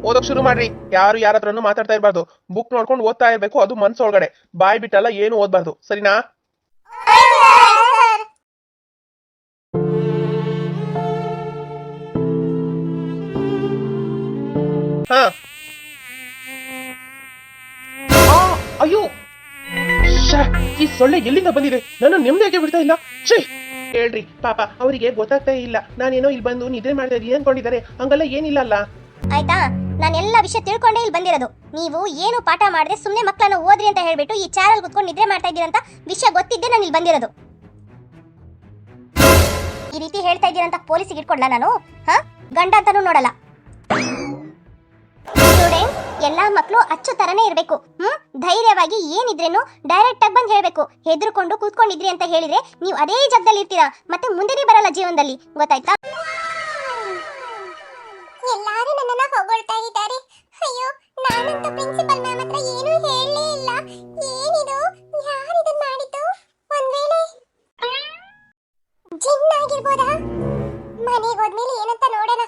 ಓದೋಕ್ ಶುರು ಮಾಡ್ರಿ. ಯಾರು ಯಾರ ಹತ್ರನು ಮಾತಾಡ್ತಾ ಇರ್ಬಾರ್ದು. ಬುಕ್ ನೋಡ್ಕೊಂಡು ಓದ್ತಾ ಇರ್ಬೇಕು, ಅದು ಮನ್ಸೊಳಗಡೆ. ಬಾಯ್ ಬಿಟ್ಟಲ್ಲ ಏನು ಓದ್ಬಾರ್ದು, ಸರಿನಾ? ಹಾ. ಅಯ್ಯೋ, ಈ ಸೊಳ್ಳೆ ಎಲ್ಲಿಂದ ಬಂದಿದೆ? ನನ್ನ ನೆಮ್ಮದಿಯಾಗಿ ಬಿಡ್ತಾ ಇಲ್ಲ. ಛೇ, ಹೇಳ್ರಿ ಪಾಪ, ಅವರಿಗೆ ಗೊತ್ತಾಗ್ತಾ ಇಲ್ಲ. ನಾನೇನೋ ಇಲ್ಲಿ ಬಂದು ನಿದ್ರೆ ಮಾಡ್ತಾ ಇದೀನಿ ಅನ್ಕೊಂಡಿದ್ದಾರೆ. ಹಂಗಲ್ಲ, ಏನಿಲ್ಲ ಅಲ್ಲ. ಆಯ್ತಾ, ನಾನೆಲ್ಲ ವಿಷಯ ತಿಳ್ಕೊಂಡೇ ಇಲ್ಲಿ ಬಂದಿರೋದು. ನೀವು ಏನು ಪಾಠ ಮಾಡದೆ ಸುಮ್ಮನೆ ಮಕ್ಕಳನ್ನ ಓದ್ರಿ ಅಂತ ಹೇಳ್ಬಿಟ್ಟು ಈ ಚಾನಲ್ ಕುತ್ಕೊಂಡು ನಿದ್ರೆ ಮಾಡ್ತಾ ಇದ್ದೀರಂತ ವಿಷಯ ಗೊತ್ತಿದ್ದೆ ನಾನು ಇಲ್ಲಿ ಬಂದಿರೋದು. ಈ ರೀತಿ ಹೇಳ್ತಾ ಇದ್ದೀರಂತ ಪೊಲೀಸಿಗೆ ಇಟ್ಕೊಡ್ಲಾ ನಾನು? ಗಂಡ ಅಂತಾನೂ ನೋಡಲ್ಲ. ಸ್ಟೂಡೆಂಟ್ಸ್, ಎಲ್ಲಾ ಮಕ್ಕಳು ಅಚ್ಚು ತರನೇ ಇರಬೇಕು. ಧೈರ್ಯವಾಗಿ ಏನಿದ್ರೇನು ಡೈರೆಕ್ಟ್ ಆಗಿ ಬಂದು ಹೇಳ್ಬೇಕು. ಹೆದರ್ಕೊಂಡು ಕೂತ್ಕೊಂಡಿದ್ರಿ ಅಂತ ಹೇಳಿದ್ರೆ ನೀವು ಅದೇ ಜಾಗದಲ್ಲಿ ಇರ್ತೀರಾ, ಮತ್ತೆ ಮುಂದೆನೇ ಬರಲ್ಲ ಜೀವನದಲ್ಲಿ, ಗೊತ್ತಾಯ್ತಾ? ಎಲ್ಲರೂ ನನ್ನನ್ನ ಹೊಗಳ್ತಾ ಇದ್ದಾರೆ. ಅಯ್ಯೋ, ನಾನಂತೂ ಪ್ರಿನ್ಸಿಪಲ್ ಮ್ಯಾಮ್ ಹತ್ರ ಏನೂ ಹೇಳಲೇ ಇಲ್ಲ. ಏನಿದು? ಯಾರಿದು ಮಾಡಿದ್ದು? ಒಂದ್ ವೇಳೆ ಜಿನ್ ಆಗಿರ್ಬೋದಾ? ಮನೆಗೆ ಹೋದ್ಮೇಲೆ ಏನಂತ ನೋಡೋಣ.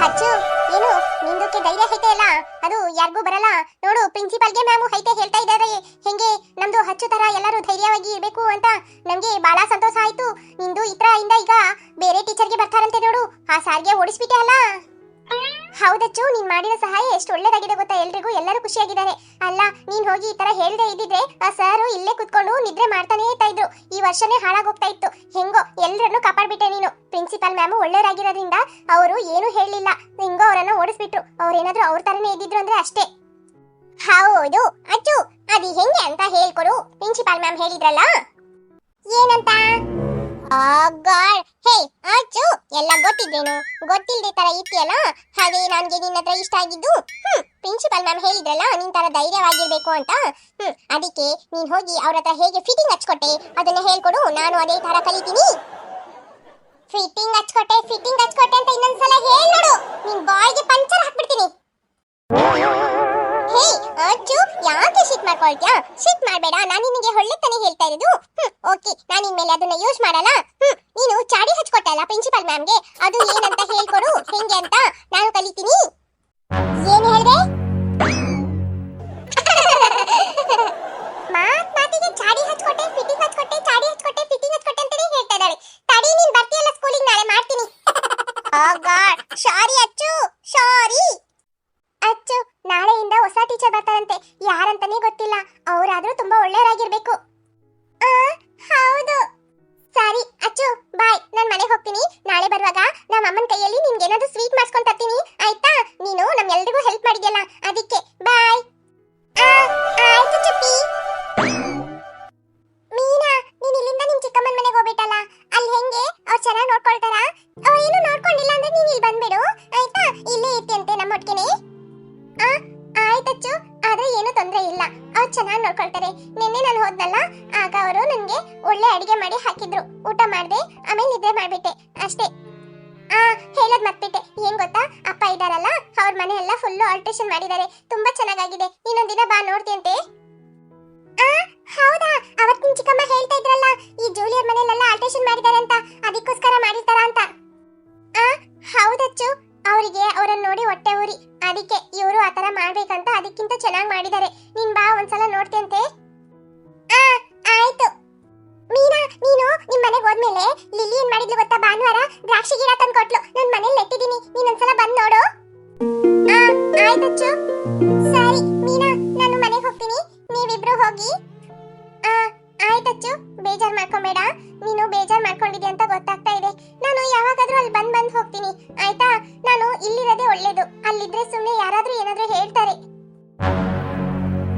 ಅಚ್ಚು, ಏನು ನಿಂದಕ್ಕೆ ಧೈರ್ಯ ಐತೆ ಅಲ್ಲ? ಅದು ಯಾರಿಗೂ ಬರಲ್ಲ ನೋಡು. ಪ್ರಿನ್ಸಿಪಾಲ್ಗೆ ಮ್ಯಾಮು ಐತೆ ಹೇಳ್ತಾ ಇದ್ದಾರೆ. ಹೆಂಗೆ ನಮ್ದು ಹಚ್ಚು ತರ ಎಲ್ಲರೂ ಧೈರ್ಯವಾಗಿ ಇರಬೇಕು ಅಂತ. ನಮ್ಗೆ ಬಹಳ ಸಂತೋಷ ಆಯ್ತು. ನಿಂದು ಇತರ ಇಂದ ಈಗ ಬೇರೆ ಟೀಚರ್ಗೆ ಬರ್ತಾರಂತೆ ನೋಡು. ಆ ಸಾರ್ಗೆ ಓಡಿಸ್ಬಿಟ್ಟೆ ಅಲ್ಲ? ಹೌದಚ್ಚು, ನೀನ್ ಮಾಡಿರೋ ಸಹಾಯ ಎಷ್ಟು ಒಳ್ಳೇದಾಗಿದೆ ಗೊತ್ತಾ? ಎಲ್ರಿಗೂ ಎಲ್ಲರೂ ಖುಷಿಯಾಗಿದ್ದಾರೆ. ಅಲ್ಲ, ನೀನ್ ಹೋಗಿ ಈ ತರ ಹೇಳ್ದೆ ಇದ್ದಿದ್ರೆ ಆ ಸಾರು ಇಲ್ಲೇ ಕುತ್ಕೊಂಡು ನಿದ್ರೆ ಮಾಡ್ತಾನೆ ಇರ್ತಾ ಇದ್ರು. ಈ ವರ್ಷನೇ ಹಾಳಾಗೋಗ್ತಾ ಇತ್ತು. ಹೆಂಗೋ ಎಲ್ಲರನ್ನು ಕಾಪಾಡ್ಬಿಟ್ಟೆ ನೀನು. ಪ್ರಿನ್ಸಿಪಾಲ್ ಮ್ಯಾಮು ಒಳ್ಳೆಯವರಾಗಿರೋದ್ರಿಂದ ಅವರು ಏನು ಹೇಳಲಿಲ್ಲ. ಹೆಂಗೋ ಅವರನ್ನ ಓಡಿಸ್ಬಿಟ್ರು. ಅವ್ರೇನಾದ್ರೂ ಅವ್ರ ತರನೇ ಇದ್ದಿದ್ರು ಅಂದ್ರೆ ಅಷ್ಟೇ. ಹೌದು ಅಚ್ಚು, ಅದು ಹೆಂಗೆ ಅಂತ ಹೇಳ್ಕೊಡು. ಪ್ರಿನ್ಸಿಪಾಲ್ ಮ್ಯಾಮ್ ಹೇಳಿದ್ರಲ್ಲ, ಏನಂತ? ಹೇ ಅಚ್ಚು, ಎಲ್ಲ ಗೊತ್ತಿದ್ದೇನು? ಗೊತ್ತಿಲ್ಲದೆ ತರ ಇರ್ತೀಯಲ್ಲ, ಹಾಗೆ ನನ್ಗೆ ನಿನ್ನ ಹತ್ರ ಇಷ್ಟ ಆಗಿದ್ದು. ಪ್ರಿನ್ಸಿಪಲ್ ಮ್ಯಾಮ್ ಹೇಳಿದ್ರಲ್ಲ ನೀನ್ ತರ ಧೈರ್ಯವಾಗಿರ್ಬೇಕು ಅಂತ. ಅದಕ್ಕೆ ನೀನ್ ಹೋಗಿ ಅವ್ರ ಹತ್ರ ಹೇಗೆ ಫಿಟ್ಟಿಂಗ್ ಹಚ್ಕೊಟ್ಟೆ ಅದನ್ನ ಹೇಳ್ಕೊಡು. ನಾನು ಅದೇ ತರ ಕಲಿತೀನಿ. ಫಿಟ್ಟಿಂಗ್ ಹಚ್ಕೊಟ್ಟೆ ಅಂತ ಇನ್ನೊಂದ್ಸಲ ಹೇಳಿ ನೋಡು, ನಿನ್ ಬಾಯ್ಗೆ ಪಂಚರ್ ಹಾಕ್ಬಿಡ್ತೀನಿ. ಹೇ ಅಚ್ಚು, ಯಾಕೆ ಶಿಟ್ ಮಾಡ್ಕೊಳ್ತೀಯಾ? ಶಿಟ್ ಮಾಡಬೇಡ, ನಾನು ನಿನಗೆ ಒಳ್ಳೆ ತಾನೇ ಹೇಳ್ತಾ ಇರೋದು. ಓಕೆ, ನಾನು ಇನ್ಮೇಲೆ ಅದನ್ನ ಯೂಸ್ ಮಾಡಲ್ಲ. ನೀನು ಚಾಡಿ ಹಚ್ಕೊಟ್ಟಲ್ಲ ಪ್ರಿನ್ಸಿಪಲ್ ಮ್ಯಾಮ್ಗೆ, ಅದು ಏನಂತ ಹೇಳ್ಕೊಡು, ಹೆಂಗೆ ಅಂತ ನಾನು ಕಲಿತೀನಿ. ಏನು ಹೇಳಿದೆ? ಮಾತಿಗೆ ಚಾಡಿ ಹಚ್ಕೊಟ್ಟೆ, ಫಿಟ್ಟಿಂಗ್ ಹಚ್ಕೊಟ್ಟೆ, ಚಾಡಿ ಹಚ್ಕೊಟ್ಟೆ, ಫಿಟ್ಟಿಂಗ್ ಹಚ್ಕೊಟ್ಟೆ ಅಂತಾನೆ ಹೇಳ್ತಾ ಇದ್ದಾಳೆ. ತಡಿ, ನೀನ್ ಬರ್ತೀಯಲ್ಲ ಸ್ಕೂಲಿಗೆ, ನಾಳೆ ಮಾಡ್ತೀನಿ. ಸಾರಿ ಅಚ್ಚು, ಸಾರಿ. ಅಚ್ಚು, ನಾಳೆಯಿಂದ ಹೊಸ ಟೀಚರ್ ಬರ್ತಾರಂತೆ. ಯಾರಂತಾನೆ ಗೊತ್ತಿಲ್ಲ. ಅವರಾದ್ರೂ ತುಂಬಾ ಒಳ್ಳೆಯವರಾಗಿರ್ಬೇಕು. ಹೌದು. ಸರಿ ಅಚ್ಚು, ಬಾಯ್. ನಾನು ಮನೆಗೆ ಹೋಗ್ತೀನಿ. ನಾಳೆ ಬರುವಾಗ ನಮ್ಮ ಅಮ್ಮನ ಕೈಯಲ್ಲಿ ನಿನ್ಗೇನಾದ್ರೂ ಸ್ವೀಟ್ ಮಾಡಿಸ್ಕೊಂಡು ತರ್ತೀನಿ, ಆಯ್ತಾ? ನೀನು ನಮ್ಗೆಲ್ರಿಗೂ ಹೆಲ್ಪ್ ಮಾಡಿದ್ಯಲ್ಲ, ಅದಕ್ಕೆ ಬಾಯ್. ಆಯ್ತು ಚುಪ್ಪಿ. ಮೀನಾ, ನೀನ್ ಇಲ್ಲಿಂದ ನಿಮ್ ಚಿಕ್ಕಮ್ಮನ ಮನೆಗೆ ಹೋಗ್ಬಿಟ್ಟಲ್ಲ, ಅಲ್ಲಿ ಹೆಂಗೆ ಅವ್ರು ಚೆನ್ನಾಗಿ ನೋಡ್ಕೊಳ್ತಾರಾ? ಏನು ನೋಡ್ಕೊಂಡಿಲ್ಲ ಅಂದ್ರೆ ನೀನ್ ಇಲ್ಲಿ ಬಂದ್ಬಿಡು, ಆಯ್ತಾ? ಇಲ್ಲೇ ಇರ್ತಿಯಂತೆ ನಮ್ಮೊಟ್ಟಿಗೆನೆ. ಆಯ್ತಚ್ಚು, ಆದ್ರೆ ಏನು ತೊಂದರೆ ಇಲ್ಲ. ಅವ್ರು ಚೆನ್ನಾಗಿ ನೋಡ್ಕೊಳ್ತಾರೆ. ನಿನ್ನೆ ನಾನು ಹೋದ್ನಲ್ಲ, ಆಗ ಅವರು ನನ್ಗೆ ಒಳ್ಳೆ ಅಡಿಗೆ ಮಾಡಿ ಹಾಕಿದ್ರು. ಊಟ ಮಾಡ್ದೆ, ಆಮೇಲೆ ನಿದ್ದೆ ಮಾಡ್ಬಿಟ್ಟೆ ಅಷ್ಟೇ. ಹೇಳೋದ್ ಮರ್ತ್ಬಿಟ್ಟೆ. ಏನ್ ಗೊತ್ತಾ, ಅಪ್ಪ ಇದಾರಲ್ಲ, ಅವ್ರ ಮನೆ ಎಲ್ಲ ಫುಲ್ಲು ಆಲ್ಟ್ರೇಷನ್ ಮಾಡಿದ್ದಾರೆ. ತುಂಬಾ ಚೆನ್ನಾಗಾಗಿದೆ. ಇನ್ನೊಂದಿನ ಬಾ, ನೋಡ್ತಿಯಂತೆ. ಹೌದಾ? ಅವತ್ ನಿಮ್ ಚಿಕ್ಕಮ್ಮ ಹೇಳ್ತಾ ಇದ್ರಲ್ಲ, ಈ ಜೂಲಿಯರ್ ಮನೆಯಲ್ಲೆಲ್ಲ ಆಲ್ಟ್ರೇಷನ್ ಮಾಡಿದ್ದಾರೆ ಅಂತ, ಅದಕ್ಕೋಸ್ಕರ ಮಾಡಿರ್ತಾರ ಅಂತ. ಹೌದಚ್ಚು, ಅವರಿಗೆ ಅವರನ್ನ ನೋಡಿ ಹೊಟ್ಟೆ ಊರಿ, ಅದಕ್ಕೆ ಇವರು ಆತರ ಮಾಡ್ಬೇಕಂತ ಅದಕ್ಕಿಂತ ಚೆನ್ನಾಗಿ ಮಾಡಿದ್ದಾರೆ. ನೀನ್ ಬಾ, ಒಂದ್ಸಲ ನೋಡ್ತಿಯಂತೆ. ಆಯ್ತು. ಮೀನಾ, ನೀನು ನಿಮ್ ಮನೆಗೆ ಹೋದ್ಮೇಲೆ ಲಿಲಿ ಏನ್ ಮಾಡಿದ್ಲು ಗೊತ್ತಾ? ಭಾನುವಾರ ದ್ರಾಕ್ಷಿ ಗಿಡ ತಂದು ಕೊಟ್ಲು. ನನ್ ಮನೇಲಿ ನೆಟ್ಟಿದ್ದೀನಿ, ನೀನ್ ಒಂದ್ಸಲ ಬಂದ್ ನೋಡು. ಆಯ್ತಚ್ಚು. ಸರಿ ಮೀನಾ, ನಾನು ಮನೆಗೆ ಹೋಗ್ತೀನಿ, ನೀವಿಬ್ರು ಹೋಗಿ. ಆಯ್ತಚ್ಚು, ಬೇಜಾರ್ ಮಾಡ್ಕೊಂಬೇಡ. ನೀನು ಬೇಜಾರ್ ಮಾಡ್ಕೊಂಡಿದ್ಯಾ ಅಂತ ಗೊತ್ತಾಗ್ತಾ ಇದೆ. ನಾನು ಯಾವಾಗಾದ್ರೂ ಅಲ್ಲಿ ಬಂದ್ ಹೋಗ್ತೀನಿ, ಆಯ್ತಾ? ನಾನು ಇಲ್ಲಿರೋದೇ ಒಳ್ಳೇದು. ಅಲ್ಲಿದ್ರೆ ಸುಮ್ಮನೆ ಯಾರಾದ್ರೂ ಏನಾದ್ರೂ ಹೇಳ್ತಾರೆ.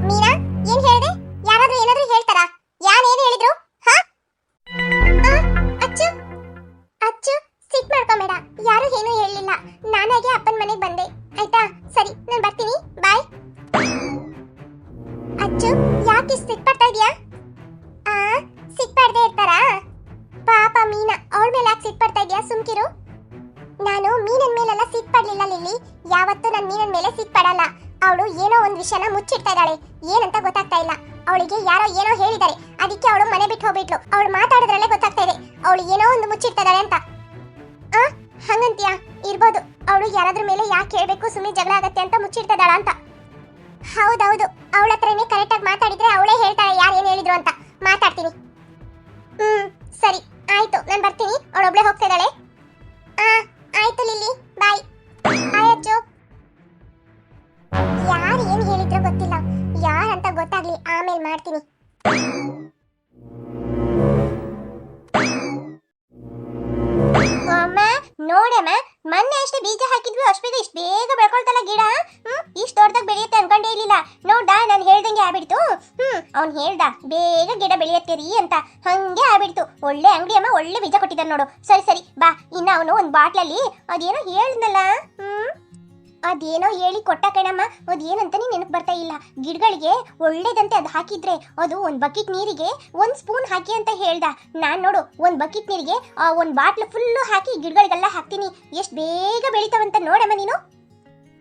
ಮೀನಾ, ಏನ್ ಹೇಳ್ದೆ? ಯಾರಾದ್ರೂ ಏನಾದ್ರೂ ಹೇಳ್ತಾರಾ? ಯಾರೇನು ಹೇಳಿದ್ರು? ಅಚ್ಚು ಅಚ್ಚು, ಸಿಟ್ ಮಾಡ್ಕೊಂಬೇಡ. ಯಾರು ಏನೂ ಹೇಳಲಿಲ್ಲ. ನಾನಾಗೆ ಅಪ್ಪನ ಮನೆಗೆ ಬಂದೆ, ಆಯ್ತಾ? ಸರಿ, ನಾನು ಬರ್ತೀನಿ, ಬಾಯ್. ಅಚ್ಚು, ಯಾಕೆ ಸಿಟ್ ಪಡ್ತಾ ಇದೀಯಾ? ಸಿಟ್ ಪಡ್ದೇ ಇರ್ತಾರಾ? ಪಾಪ ಮೀನಾ, ಅವಳ ಮೇಲೆ ಯಾಕೆ ಸಿಟ್ ಪಡ್ತಾ ಇದೀಯಾ? ಸುಮ್ಕಿರು. ನಾನು ಮೀನನ್ ಮೇಲೆಲ್ಲ ಸಿಟ್ ಪಡ್ಲಿಲ್ಲ ಲಿಲ್ಲಿ. ಯಾವತ್ತು ಅವಳು ಏನೋ ಒಂದು ವಿಷಯನ ಮುಚ್ಚಿಡ್ತಾ ಇದ್ದಾಳೆ. ಏನಂತ ಗೊತ್ತಾಗ್ತಾ ಇಲ್ಲ. ಅವಳಿಗೆ ಯಾರೋ ಏನೋ ಹೇಳಿದ್ದಾರೆ, ಅದಕ್ಕೆ ಅವಳು ಮನೆ ಬಿಟ್ಟು ಹೋಗ್ಬಿಟ್ಲು. ಅವಳು ಮಾತಾಡಿದ್ರಲ್ಲೇ ಗೊತ್ತಾಗ್ತಾ ಇದೆ ಅವಳು ಏನೋ ಒಂದು ಮುಚ್ಚಿಡ್ತಾ ಇದ್ದಾಳೆ ಅಂತ. ಹಂಗಂತೀಯಾ? ಇರ್ಬೋದು. ಅವಳು ಯಾರಾದ್ರ ಮೇಲೆ ಯಾಕೆ ಹೇಳ್ಬೇಕು, ಸುಮ್ಮನೆ ಜಗಳ ಆಗತ್ತೆ ಅಂತ ಮುಚ್ಚಿಡ್ತಾ ಇದ್ದಾಳ ಅಂತ. ಹೌದೌದು, ಅವಳ ಹತ್ರನೇ ಕರೆಕ್ಟಾಗಿ ಮಾತಾಡಿದ್ರೆ ಅವಳೇ ಹೇಳ್ತಾಳೆ ಯಾರು ಏನು ಹೇಳಿದ್ರು ಅಂತ. ಮಾತಾಡ್ತೀನಿ. ಸರಿ ಆಯ್ತು, ನಾನು ಬರ್ತೀನಿ. ಅವಳೊಬ್ಳೆ ಹೋಗ್ತಾ ಇದ್ದಾಳೆ. ಆಯ್ತು ಲಿಲ್ಲಿ, ಬಾಯ್. ಆಯ್ತು. ಯಾರು ಏನು ಹೇಳಿದ್ರು ಗೊತ್ತಿಲ್ಲ, ಯಾರಂತ ಗೊತ್ತಾಗ್ಲಿ ಆಮೇಲೆ ಮಾಡ್ತೀನಿ. ಅಮ್ಮ ನೋಡಮ್ಮ, ಮೊನ್ನೆ ಅಷ್ಟೇ ಬೀಜ ಹಾಕಿದ್ವಿ, ಅಷ್ಟು ಬೇಗ ಇಷ್ಟು ಬೇಗ ಬೆಳ್ಕೊಳ್ತಲ್ಲ ಗಿಡ. ಇಷ್ಟು ದೊಡ್ಡದಾಗಿ ಬೆಳೆಯುತ್ತೆ ಅನ್ಕೊಂಡೇ ಇರ್ಲಿಲ್ಲ. ನೋಡ ನಾನು ಹೇಳ್ದಂಗೆ ಆಗ್ಬಿಡ್ತು. ಅವ್ನು ಹೇಳ್ದ ಬೇಗ ಗಿಡ ಬೆಳೆಯತ್ತೀರಿ ಅಂತ, ಹಂಗೆ ಆಗ್ಬಿಡ್ತು. ಒಳ್ಳೆ ಅಂಗಡಿ ಅಮ್ಮ, ಒಳ್ಳೆ ಬೀಜ ಕೊಟ್ಟಿದ್ದಾನೆ ನೋಡು. ಸರಿ ಸರಿ ಬಾ. ಇನ್ನು ಅವನು ಒಂದು ಬಾಟ್ಲಲ್ಲಿ ಅದೇನೋ ಹೇಳ್ದಲ್ಲ, ಅದೇನೋ ಹೇಳಿ ಕೊಟ್ಟ ಕಣಮ್ಮ. ಅದೇನಂತಾನೆ ನೆನಪು ಬರ್ತಾ ಇಲ್ಲ. ಗಿಡಗಳಿಗೆ ಒಳ್ಳೇದಂತೆ ಅದು ಹಾಕಿದ್ರೆ ಅದು ಒಂದು ಬಕೆಟ್ ನೀರಿಗೆ 1 ಸ್ಪೂನ್ ಹಾಕಿ ಅಂತ ಹೇಳ್ದ. ನಾನು ನೋಡು ಒಂದು ಬಕೆಟ್ ನೀರಿಗೆ 1 ಬಾಟ್ಲು ಫುಲ್ಲು ಹಾಕಿ ಗಿಡಗಳಿಗೆಲ್ಲ ಹಾಕ್ತೀನಿ. ಎಷ್ಟು ಬೇಗ ಬೆಳಿತಾವಂತ ನೋಡಮ್ಮ ನೀನು.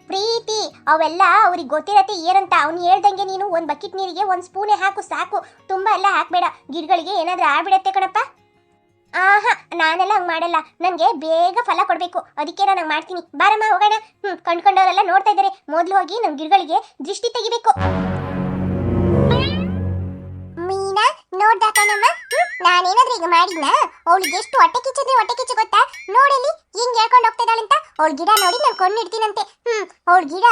ಪ್ರೀತಿ ಅವೆಲ್ಲ ಅವ್ರಿಗೆ ಗೊತ್ತಿರತ್ತೆ ಏನಂತ. ಅವ್ನು ಹೇಳ್ದಂಗೆ ನೀನು 1 ಬಕೆಟ್ ನೀರಿಗೆ 1 ಸ್ಪೂನೇ ಹಾಕು ಸಾಕು, ತುಂಬ ಎಲ್ಲ ಹಾಕಬೇಡ. ಗಿಡಗಳಿಗೆ ಏನಾದರೂ ಆಗ್ಬಿಡತ್ತೆ ಕಣಪ್ಪ. ನಾನೆಲ್ಲ ಹಂಗೆ ಮಾಡಲ್ಲ, ನನಗೆ ಬೇಗ ಫಲ ಕೊಡಬೇಕು, ಅದಕ್ಕೆ ನಾನು ಹಂಗೆ ಮಾಡ್ತೀನಿ. ಬಾರಮ್ಮ ಹೋಗೋಣ. ಕಂಡ್ಕೊಂಡವರೆಲ್ಲ ನೋಡ್ತಾ ಇದ್ದಾರೆ. ಮೊದಲು ಹೋಗಿ ನಮ್ಮ ಗಿಡಗಳಿಗೆ ದೃಷ್ಟಿ ತೆಗಿಬೇಕು. ಮೀನಾ ನೋಡ್ದಾ ಕಣಮ್ಮ, ನಾನೇನಾದ್ರೂ ಈಗ ಮಾಡಿದ್ನಾ? ಅವಳಿಗೆ ಎಷ್ಟು ಹೊಟ್ಟೆ ಕಿಚ್ಚು ಗೊತ್ತಾ? ನೋಡಲಿ ಹಿಂಗ್ ಹೇಳ್ಕೊಂಡು ಹೋಗ್ತಾ ಇದ್ದಾಳೆ ಅಂತ. ಅವಳ ಗಿಡ ನೋಡಿ ನಾನು ಕೊಂಡಿಡ್ತೀನಂತೆ. ಅವಳ ಗಿಡ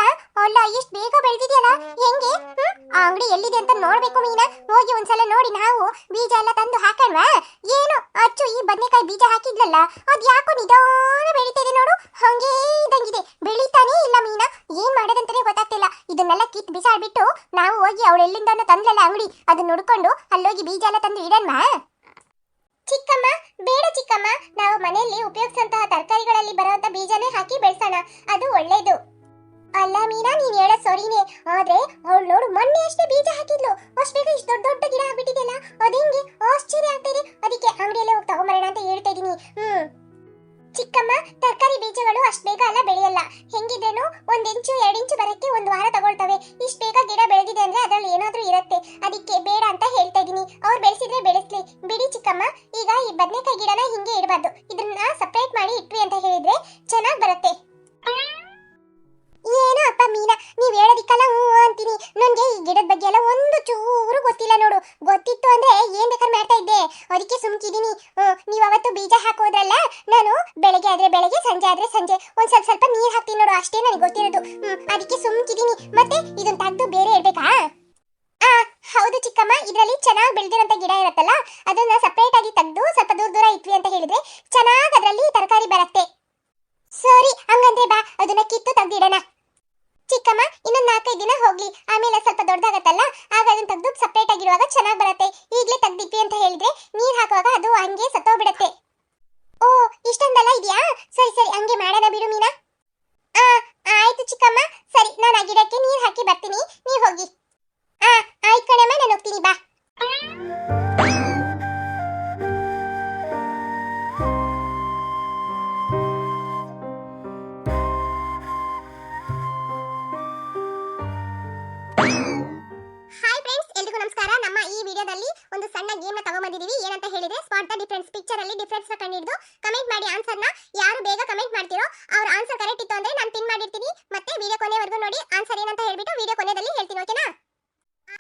ಅಲ್ಲ ಎಷ್ಟು ಬೇಗ ಬೆಳೆದಿದೆಯಲ್ಲ, ಹೆಂಗೆ? ಆ ಅಂಗಡಿ ಎಲ್ಲಿದೆ ಅಂತ ನೋಡ್ಬೇಕು ಮೀನಾ. ಹೋಗಿ ಒಂದ್ಸಲ ನೋಡಿ ನಾವು ಬೀಜ ಎಲ್ಲ ತಂದು ಹಾಕಣ್ವಾ? ಏನು ಅಚ್ಚು ಈ ಬದನೆಕಾಯಿ ಬೀಜ ಹಾಕಿದ್ಲಲ್ಲ, ಅದ್ ಯಾಕೋ ನಿಧಾನ ಬೆಳೀತಾ ಇದೆ ನೋಡು, ಹಂಗೇ ಇದ್ದಂಗಿದೆ, ಬೆಳೀತಾನೇ ಇಲ್ಲ ಮೀನಾ. ಏನ್ ಮಾಡೋದಂತಾನೆ ಗೊತ್ತಾಗ್ತಿಲ್ಲ. ಇದನ್ನೆಲ್ಲ ಕಿತ್ ಬಿಸಾಡ್ಬಿಟ್ಟು ನಾವು ಹೋಗಿ ಅವಳು ಎಲ್ಲಿಂದ ತಂದ್ಲಲ್ಲ ಅಂಗಡಿ, ಅದನ್ನ ನೋಡ್ಕೊಂಡು ಅಲ್ಲೋಗಿ ಬೀಜ ಎಲ್ಲ ತಂದು ಇಡಣ್ವಾ? ಚಿಕ್ಕಮ್ಮ ಬೇಡ ಚಿಕ್ಕಮ್ಮ, ನಾವು ಮನೆಯಲ್ಲಿ ಉಪಯೋಗಿಸಂತಹ ತರಕಾರಿಗಳಲ್ಲಿ ಬರುವಂತ ಬೀಜನೇ ಹಾಕಿ ಬೆಳೆಸೋಣ, ಅದು ಒಳ್ಳೇದು. ಅಲ್ಲ ಮೀನಾ, ನೀನ್ ಹೇಳೋ ಸರಿನೇ, ಆದ್ರೆ ಅವಳು ನೋಡು ಮೊನ್ನೆ ಅಷ್ಟೇ ಬೀಜ ಹಾಕಿದ್ಲು, ಅಷ್ಟು ಬೇಗ ಇಷ್ಟು ದೊಡ್ಡ ಗಿಡ ಆಗ್ಬಿಟ್ಟಿದೆಯಲ್ಲ, ಅದೇಂಗೆ ಆಶ್ಚರ್ಯ ಆಗ್ತಾ ಇದೆ. ಅದಕ್ಕೆ ಅಂಗಡಿಯಲ್ಲೇ ಹೋಗಿ ತಗೊಂಬರೋಣ ಅಂತ ಹೇಳ್ತಾ ಇದೀನಿ. ಚಿಕ್ಕಮ್ಮ ತರಕಾರಿ ಬೀಜಗಳು ಅಷ್ಟು ಬೇಗ ಎಲ್ಲ ಬೆಳೆಯಲ್ಲ. ಹೆಂಗಿದ್ರೇನು 1 ಇಂಚು 2 ಇಂಚು ಬರಕ್ಕೆ 1 ವಾರ ತಗೊಳ್ತವೆ. ಇಷ್ಟು ಬೇಗ ಗಿಡ ಬೆಳೆದಿದೆ ಅಂದ್ರೆ ಅದ್ರಲ್ಲಿ ಏನಾದ್ರೂ ಇರುತ್ತೆ, ಅದಕ್ಕೆ ಬೇಡ ಅಂತ ಹೇಳ್ತಾ ಇದೀನಿ. ಅವ್ರು ಬೆಳೆಸಿದ್ರೆ ಬೆಳೆಸ್ಲಿ ಬಿಡಿ ಚಿಕ್ಕಮ್ಮ. ಈಗ ಈ ಬದನೆಕಾಯಿ ಗಿಡನ ಹಿಂಗೆ ಇಡಬಾರ್ದು, ಇದನ್ನ ಸಪರೇಟ್ ಮಾಡಿ ಇಟ್ವಿ ಅಂತ ಹೇಳಿದ್ರೆ ಚೆನ್ನಾಗಿ ಬರುತ್ತೆ. ಏನೋ ಅಪ್ಪ ಮೀನಾ, ನೀವ್ ಹೇಳೋದಿಕ್ಕಲ್ಲ ಅಂತೀನಿ. ನನ್ಗೆ ಈ ಗಿಡದ ಬಗ್ಗೆ ಎಲ್ಲ ಒಂದು ಚೂರು ಗೊತ್ತಿಲ್ಲ ನೋಡು. ಗೊತ್ತಿತ್ತು ಅಂದ್ರೆ ಏನ್ ಬೇಕಾದ್ರೆ ಮಾಡ್ತಾ ಇದ್ದೆ, ಅದಕ್ಕೆ ಸುಮ್ಕಿದೀನಿ. ನೀವ್ ಅವತ್ತು ಬೀಜ ಹಾಕೋದ್ರಲ್ಲ, ನಾನು ಬೆಳಗ್ಗೆ ಆದ್ರೆ ಬೆಳಗ್ಗೆ, ಸಂಜೆ ಆದ್ರೆ ಸಂಜೆ ಒಂದ್ ಸ್ವಲ್ಪ ನೀರ್ ಹಾಕ್ತೀನಿ ನೋಡು, ಅಷ್ಟೇ ನನಗೆ ಗೊತ್ತಿರೋದು. ಅದಕ್ಕೆ ಸುಮ್ಕಿದೀನಿ. ಮತ್ತೆ ಇದನ್ನ ತೆಗ್ದು ಬೇರೆ ಇಡ್ಬೇಕಾ? ಹೌದು ಚಿಕ್ಕಮ್ಮ, ಇದರಲ್ಲಿ ಚೆನ್ನಾಗಿ ಬೆಳೆದಿರೋಂಥ ಗಿಡ ಇರುತ್ತಲ್ಲ, ಅದನ್ನ ಸಪರೇಟ್ ಆಗಿ ತೆಗೆದು ಸ್ವಲ್ಪ ದೂರ ಇಟ್ವಿ ಅಂತ ಹೇಳಿದ್ರೆ ಚೆನ್ನಾಗಿ ಅದರಲ್ಲಿ ತರಕಾರಿ ಬರುತ್ತೆ. ಸರಿ ಹಂಗಂದ್ರೆ ಬಾ, ಅದನ್ನ ಕಿತ್ತು ತೆಗ್ದಿಡೋಣ. ಚಿಕ್ಕಮ್ಮ ಇನ್ನೊಂದು 4-5 ದಿನ ಹೋಗ್ಲಿ, ಆಮೇಲೆ ಸ್ವಲ್ಪ ದೊಡ್ಡದಾಗತ್ತಲ್ಲ, ಆಗ ಅದನ್ನ ತೆಗೆದು ಸಪರೇಟ್ ಆಗಿರುವಾಗ ಚೆನ್ನಾಗಿ ಬರುತ್ತೆ. ಈಗಲೇ ತೆಗ್ದಿಟ್ವಿ ಅಂತ ಹೇಳಿದ್ರೆ ನೀರ್ ಹಾಕುವಾಗ ಅದು ಹಂಗೆ ಸತ್ತೋಗ್ಬಿಡತ್ತೆ. ಓ ಇಷ್ಟೊಂದೆಲ್ಲ ಇದೆಯಾ? ಸರಿ ಸರಿ ಹಂಗೆ ಮಾಡೋಣ ಬಿಡು ಮೀನಾ. ಆಯ್ತು ಚಿಕ್ಕಮ್ಮ, ಸರಿ ನಾನು ಆ ಗಿಡಕ್ಕೆ ನೀರ್ ಹಾಕಿ ಬರ್ತೀನಿ, ನೀವ್ ಹೋಗಿ. ಆಯ್ತು ಕಣಮ್ಮ, ನಾನು ಹೋಗ್ತೀನಿ, ಬಾ. ನಮ್ಮ ಈ ವಿಡಿಯೋದಲ್ಲಿ ಒಂದು ಸಣ್ಣ ಗೇಮ್ ನ ತಗೊಂಡ್ಬಂದಿದೀವಿ. ಏನಂತ ಹೇಳಿದ್ರೆ ಸ್ಪಾಟ್ ದ ಡಿಫರೆನ್ಸ್. ಪಿಕ್ಚರ್ ಅಲ್ಲಿ ಡಿಫರೆನ್ಸ್ ನ ಕಂಡುಹಿಡಿದು ಕಮೆಂಟ್ ಮಾಡಿ ಆನ್ಸರ್ ನ. ಯಾರು ಬೇಗ ಕಮೆಂಟ್ ಮಾಡ್ತಿರೋ ಅವ್ರ ಆನ್ಸರ್ ಕರೆಕ್ಟ್ ಇತ್ತು ಅಂದ್ರೆ ನಾನು ಪಿನ್ ಮಾಡಿರ್ತೀನಿ. ಮತ್ತೆ ವಿಡಿಯೋ ಕೊನೆವರೆಗೂ ನೋಡಿ ಆನ್ಸರ್ ಏನಂತ ಹೇಳ್ಬಿಟ್ಟು ವಿಡಿಯೋ ಕೊನೆಯಲ್ಲಿ ಹೇಳ್ತೀನಿ, ಓಕೆನಾ?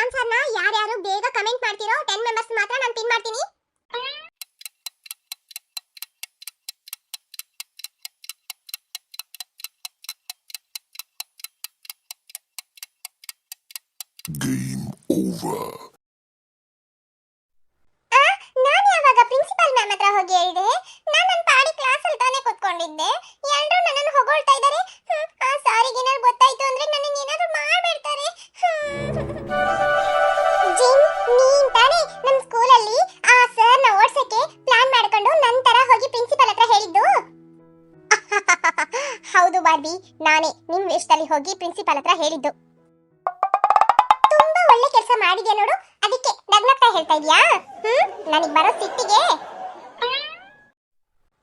ಆನ್ಸರ್ ನ ಯಾರ್ಯಾರು ಬೇಗ ಕಮೆಂಟ್ ಮಾಡ್ತಿರೋ 10 ಮೆಂಬರ್ಸ್ ಮಾತ್ರ ನಾನು ಪಿನ್ ಮಾಡ್ತೀನಿ. Game over. ನಾನು ಯಾವಾಗ ಪ್ರಿನ್ಸಿಪಲ್ ಮ್ಯಾಮ್ ಹತ್ರ ಹೋಗಿ ಹೇಳಿದೆ? ನಾನು ನನ್ನ ಪಾಡಿ ಕ್ಲಾಸ್ ಅಲ್ಲಿ ತಾನೇ ಕೂತ್ಕೊಂಡಿದ್ದೆ, ಎಲ್ಲರೂ ನನ್ನನ್ನು ಹೊಗಳ್ತಾ ಇದ್ದಾರೆ. ಆ ಸಾರಿಗೆ ಏನಾದ್ರು ಗೊತ್ತಾಯ್ತು ಅಂದ್ರೆ ನನ್ನನ್ನು ಏನಾದ್ರು ಮಾಡ್ಬಿಡ್ತಾರೆ. ಜಿನ್, ನೀನ್ ತಾನೇ ನಮ್ಮ ಸ್ಕೂಲಲ್ಲಿ ಆ ಸರ್ ನ ಓಡ್ಸಕ್ಕೆ ಪ್ಲಾನ್ ಮಾಡ್ಕೊಂಡು ನಂತರ ಹೋಗಿ ಪ್ರಿನ್ಸಿಪಲ್ ಹತ್ರ ಹೇಳಿದ್ದು? ಹೌದು ಬಾರ್ಬಿ, ನಾನೇ ನಿಮ್ ವೇಷದಲ್ಲಿ ಹೋಗಿ ಪ್ರಿನ್ಸಿಪಲ್ ಹತ್ರ ಹೇಳಿದ್ದು. ತುಂಬಾ ಒಳ್ಳೆ ಕೆಲಸ ಮಾಡಿದ್ಯಾ ನೋಡು, ಅದಕ್ಕೆ ನಗ್ನಗ್ತಾ ಹೇಳ್ತಾ ಇದೀಯಾ? ನನಗೆ ಬರೋ ಸಿಟ್ಟಿಗೆ.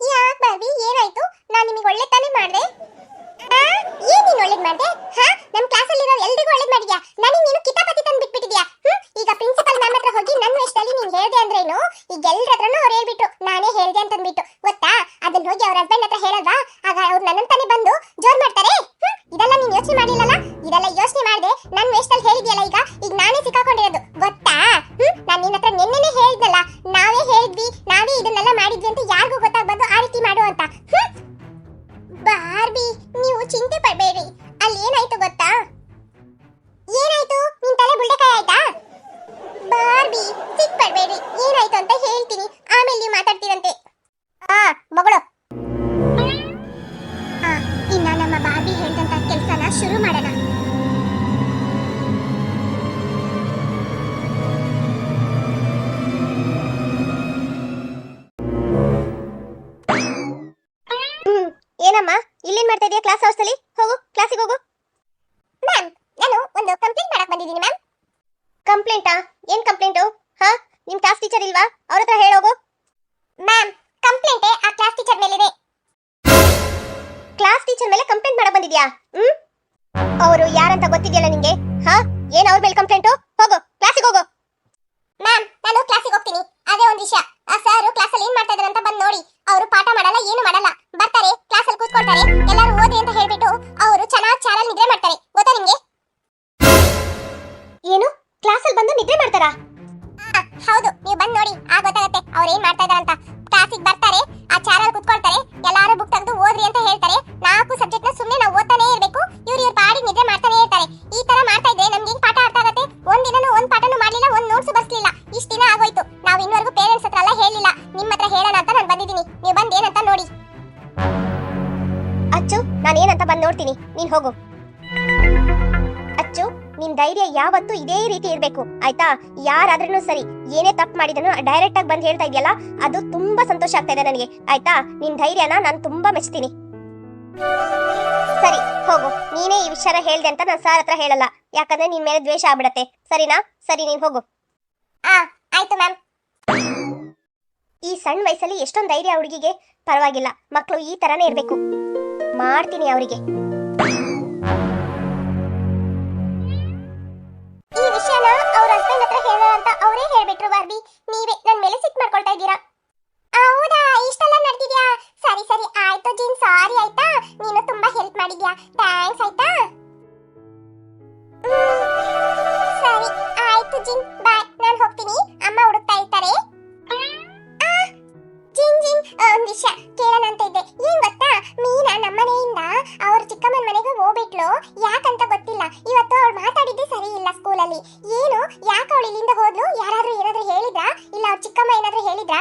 ಯಾಕೆ ಬಾರ್ಬಿ, ಏನಾಯ್ತು? ನಾನು ನಿಮಗೆ ಒಳ್ಳೆ ತಾನೇ ಮಾಡಿದೆ. ಏನ್ ನೀನು ಒಳ್ಳೇದ್ ಮಾಡ್ದೆ? ಹಾ, ನಮ್ ಕ್ಲಾಸಲ್ಲಿ ಇರೋ ಎಲ್ರಿಗೂ ಒಳ್ಳೇದ್ ಮಾಡಿದ್ಯಾ. ನನಗೆ ನೀನು ಕಿತಾಪತಿ ತಂದು ಬಿಟ್ಬಿಟ್ಟಿದ್ಯಾ. ಈಗ ಪ್ರಿನ್ಸಿಪಲ್ ಮ್ಯಾಮ್ ಹತ್ರ ಹೋಗಿ ನನ್ನ ವೇಷದಲ್ಲಿ ನೀನ್ ಹೇಳ್ದೆ ಅಂದ್ರೇನು? ಈಗ ಎಲ್ಲರ ಹತ್ರನೂ ಅವ್ರು ಹೇಳ್ಬಿಟ್ಟು ನಾನೇ ಹೇಳ್ದೆ ಅಂತ ಅಂದ್ಬಿಟ್ಟು ಗೊತ್ತಾ? ಅದನ್ನ ಹೋಗಿ ಅವ್ರ ಹಸ್ಬೆಂಡ್ ಹತ್ರ ಹೇಳಲ್ವಾ? ಆಗ ಅವ್ರು ನನ್ನ ತಾನೇ ಬಂದು ಜೋರ್ ಮಾಡ್ತಾರೆ. ಇದೆಲ್ಲ ನೀನ್ ಯೋಚನೆ ಮಾಡಿಲ್ಲಲ್ಲ? ಇದೆಲ್ಲ ಯೋಚನೆ ಮಾಡ್ದೆ ನನ್ನ ವೇಷದಲ್ಲಿ ಹೇಳಿದ್ಯಲ್ಲ. ಈಗ ನಾನೇ ಸಿಕ್ಕಾಕೊಂಡಿರೋದು ಗೊತ್ತಾ? ನಾನು ನಿನ್ನ ಹತ್ರ ನಿನ್ನೆನೇ ಹೇಳಿದ್ನಲ್ಲ, ನಾವೇ ಹೇಳಿದ್ವಿ, ನಾವೇ ಇದನ್ನೆಲ್ಲ ಮಾಡಿದ್ವಿ ಅಂತ ಯಾರಿಗೂ ಗೊತ್ತಾಗ್ಬಾರ್ದು ಆ ರೀತಿ ಮಾಡು ಅಂತ. ಬಾರ್ಬಿ, ನೀವು ಚಿಂತೆ ಪಡಬೇಡಿ. ಅಲ್ಲಿ ಏನಾಯ್ತು ಗೊತ್ತಾ? ಏನಾಯ್ತು? ನಿನ್ ತಲೆ ಬುಳ್ಳೆಕಾಯಿ ಆಯ್ತಾ? ಬಾರ್ಬಿ, ಸಿಟ್ ಪಡಬೇಡಿ, ಏನಾಯ್ತು ಅಂತ ಹೇಳ್ತೀನಿ, ಆಮೇಲೆ ನೀವು ಮಾತಾಡ್ತೀರಂತೆ. ಮಗಳು, ಇನ್ನ ನಮ್ಮ ಬಾರ್ಬಿ ಹೇಳ್ದಂತ ಕೆಲಸನ ಶುರು ಮಾಡೋಣ. ಏನಮ್ಮ ಇಲ್ಲೇನ್ ಮಾಡ್ತಾ ಇದೀಯಾ? ಕ್ಲಾಸ್ ಹೌಸಲ್ಲಿ ಹೋಗು, ಕ್ಲಾಸಿಗೆ ಹೋಗು. ಮ್ಯಾಮ್, ನಾನು ಒಂದು ಕಂಪ್ಲೇಂಟ್ ಮಾಡಕ್ ಬಂದಿದ್ದೀನಿ ಮ್ಯಾಮ್. ಕಂಪ್ಲೇಂಟಾ? ಏನ್ ಕಂಪ್ಲೇಂಟು? ಹಾ, ನಿಮ್ ಕ್ಲಾಸ್ ಟೀಚರ್ ಇಲ್ವಾ? ಅವ್ರ ಹತ್ರ ಹೇಳೋಗು. ಮ್ಯಾಮ್, ಕಂಪ್ಲೇಂಟೇ ಆ ಕ್ಲಾಸ್ ಟೀಚರ್ ಮೇಲಿದೆ. ಕ್ಲಾಸ್ ಟೀಚರ್ ಮೇಲೆ ಕಂಪ್ಲೇಂಟ್ ಮಾಡಕ್ ಬಂದಿದ್ಯಾ? ಅವರು ಯಾರಂತ ಗೊತ್ತಿದೆಯಲ್ಲ ನಿಂಗೆ? ಹಾ, ಏನ್ ಅವ್ರ ಮೇಲೆ ಕಂಪ್ಲೇಂಟು? ಹೋಗು, ಕ್ಲಾಸಿಗೆ ಹೋಗು. ಮ್ಯಾಮ್, ನಾನು ಕ್ಲಾಸಿಗೆ ಹೋಗ್ತೀನಿ. ಅದೇ ಒಂದು ವಿಷಯ, ಆ ಸರ್ ಕ್ಲಾಸಲ್ಲಿ ಏನ್ ಮಾಡ್ತಾ ಇದಾರೆ ಅಂತ ಬಂದು ನೋಡಿ. ಅವರು ಪಾಠ ಮಾಡಲ್ಲ, ಏನು ಮಾಡಲ್ಲ, ಬರ್ತಾರೆ ಕ್ಲಾಸಲ್ಲಿ ಕೂತ್ಕೊಳ್ತಾರೆ, ಎಲ್ಲರೂ ಓದಿ ಅಂತ ಹೇಳ್ಬಿಟ್ಟು ಅವರು ಚೆನ್ನಾಗಿ ಚಾನಲ್ ನಿದ್ರೆ ಮಾಡ್ತಾರೆ. ಗೊತ್ತಾ ನಿಮ್ಗೆ? ಏನು, ಕ್ಲಾಸಲ್ಲಿ ಬಂದು ನಿದ್ರೆ ಮಾಡ್ತಾರಾ? ಹೌದು, ನೀವು ಬಂದು ನೋಡಿ, ಆಗ ಗೊತ್ತಾಗುತ್ತೆ ಅವ್ರು ಏನ್ ಮಾಡ್ತಾ ಇದಾರೆ ಅಂತ. ಕ್ಲಾಸಿಗೆ ಬರ್ತಾರೆ, ಆ ಚಾನಲ್ ಕೂತ್ಕೊಳ್ತಾರೆ, ಎಲ್ಲಾರು ಬುಕ್ ತೆಗೆದು ಓದ್ರಿ ಅಂತ ಹೇಳ್ತಾರೆ. 4 ಸಬ್ಜೆಕ್ಟ್ ನ ಸುಮ್ಮನೆ ನಾವು ಓದ್ತಾನೆ ಇರಬೇಕು, ಇವ್ರ ಪಾಡಿ ನಿದ್ರೆ ಮಾಡ್ತಾನೆ ಇರ್ತಾರೆ. ಈ ತರ ಮಾಡ್ತಾ ಇದ್ರೆ ನಮ್ಗೆ ಪಾಠ ಅರ್ಥ ಆಗುತ್ತೆ? ಒಂದಿನನೂ ಒಂದ್ ಪಾಠನೂ ಮಾಡ್ಲಿಲ್ಲ, ಒಂದ್ ನೋಟ್ಸ್ ಬರ್ಸ್ಲಿಲ್ಲ, ಇಷ್ಟ ದಿನ ಆಗೋಯ್ತು. ನಾವು ಇನ್ನವರೆಗೂ ಪೇರೆಂಟ್ಸ್ ಹತ್ರ ಎಲ್ಲ ಹೇಳಿಲ್ಲ, ನಿಮ್ಮ ಹತ್ರ ಹೇಳೋಣ ಅಂತ ನಾನು ಬಂದಿದ್ದೀನಿ. ನೀವು ಬಂದು ಏನಂತ ನೋಡಿ. ಅಚ್ಚು, ನಾನು ಏನಂತ ಬಂದು ನೋಡ್ತೀನಿ, ನೀನ್ ಹೋಗು. ಅಚ್ಚು, ನಿನ್ ಧೈರ್ಯ ಯಾವತ್ತೂ ಇದೇ ರೀತಿ ಇರ್ಬೇಕು, ಆಯ್ತಾ? ಯಾರಾದ್ರೂ ಸರಿ, ಏನೇ ತಪ್ಪು ಮಾಡಿದನು ಡೈರೆಕ್ಟ್ ಆಗಿ ಬಂದು ಹೇಳ್ತಾ ಇದೆಯಲ್ಲ, ಅದು ತುಂಬಾ ಸಂತೋಷ ಆಗ್ತಾ ಇದೆ ನನಗೆ, ಆಯ್ತಾ? ನಿನ್ ಧೈರ್ಯನ ನಾನು ತುಂಬಾ ಮೆಚ್ತೀನಿ. ಸರಿ, ಹೋಗು. ನೀನೇ ಈ ವಿಷಯನ ಹೇಳ್ದೆ ಅಂತ ನಾನು ಸರ್ ಹತ್ರ ಹೇಳಲ್ಲ, ಯಾಕಂದ್ರೆ ನಿನ್ ಮೇಲೆ ದ್ವೇಷ ಆಗ್ಬಿಡತ್ತೆ, ಸರಿನಾ? ಸರಿ, ನೀನ್ ಹೋಗು. ಆಯ್ತು ಮ್ಯಾಮ್. ಈ ಸಣ್ಣ ವಯಸ್ಸಲ್ಲಿ ಎಷ್ಟೊಂದು ಧೈರ್ಯ ಹುಡುಗಿಗೆ. ಪರವಾಗಿಲ್ಲ, ಮಕ್ಕಳು ಈ ತರನೇ ಇರ್ಬೇಕು. ಮಾಡ್ತೀನಿ ಅವರಿಗೆ. ಈ ವಿಷಯನ ಅವ್ರ ಹಸ್ಬೆಂಡ್ ಹತ್ರ ಹೇಳೋಣ ಅಂತ ಅವರೇ ಹೇಳ್ಬಿಟ್ರು. ಬಾರ್ಬಿ, ನೀವೇ ನನ್ ಮೇಲೆ ಸಿಟ್ ಮಾಡ್ಕೊಳ್ತಾ ಇದ್ದೀರಾ. ಹೌದಾ, ಇಷ್ಟೆಲ್ಲ ನಡೆದಿದ್ಯಾ? ಸರಿ ಸರಿ, ಆಯ್ತು ಜಿನ್, ಸಾರಿ ಆಯ್ತಾ? ನೀನು ತುಂಬಾ ಹೆಲ್ಪ್ ಮಾಡಿದ್ಯಾ, ಥ್ಯಾಂಕ್ಸ್ ಆಯ್ತಾ? ಸರಿ ಆಯ್ತು ಜಿನ್, ಬಾಯ್, ನಾನು ಹೋಗ್ತೀನಿ, ಅಮ್ಮ ಹುಡುಕ್ತಾ ಇರ್ತಾರೆ. ಜಿನ್ ಜಿನ್, ಒಂದ್ ವಿಷಯ ಕೇಳೋಣ ಅಂತ ಇದ್ದೆ. ಏನ್ ಗೊತ್ತಾ, ಮೀನಾ ನಮ್ಮನೆಯಿಂದ ಅವ್ರ ಚಿಕ್ಕಮ್ಮನ ಮನೆಗೆ ಹೋಗ್ಬಿಟ್ಲು. ಯಾಕಂತ ಗೊತ್ತಿಲ್ಲ. ಇವತ್ತು ಅವಳು ಮಾತಾಡಿದ್ದೆ ಸರಿ ಇಲ್ಲ ಸ್ಕೂಲಲ್ಲಿ. ಏನು, ಯಾಕೆ ಅವಳು ಇಲ್ಲಿಂದ ಹೋದ್ಲು? ಯಾರಾದ್ರೂ ಏನಾದ್ರೂ ಹೇಳಿದ್ರಾ? ಇಲ್ಲ ಅವ್ರ ಚಿಕ್ಕಮ್ಮ ಏನಾದ್ರೂ ಹೇಳಿದ್ರಾ?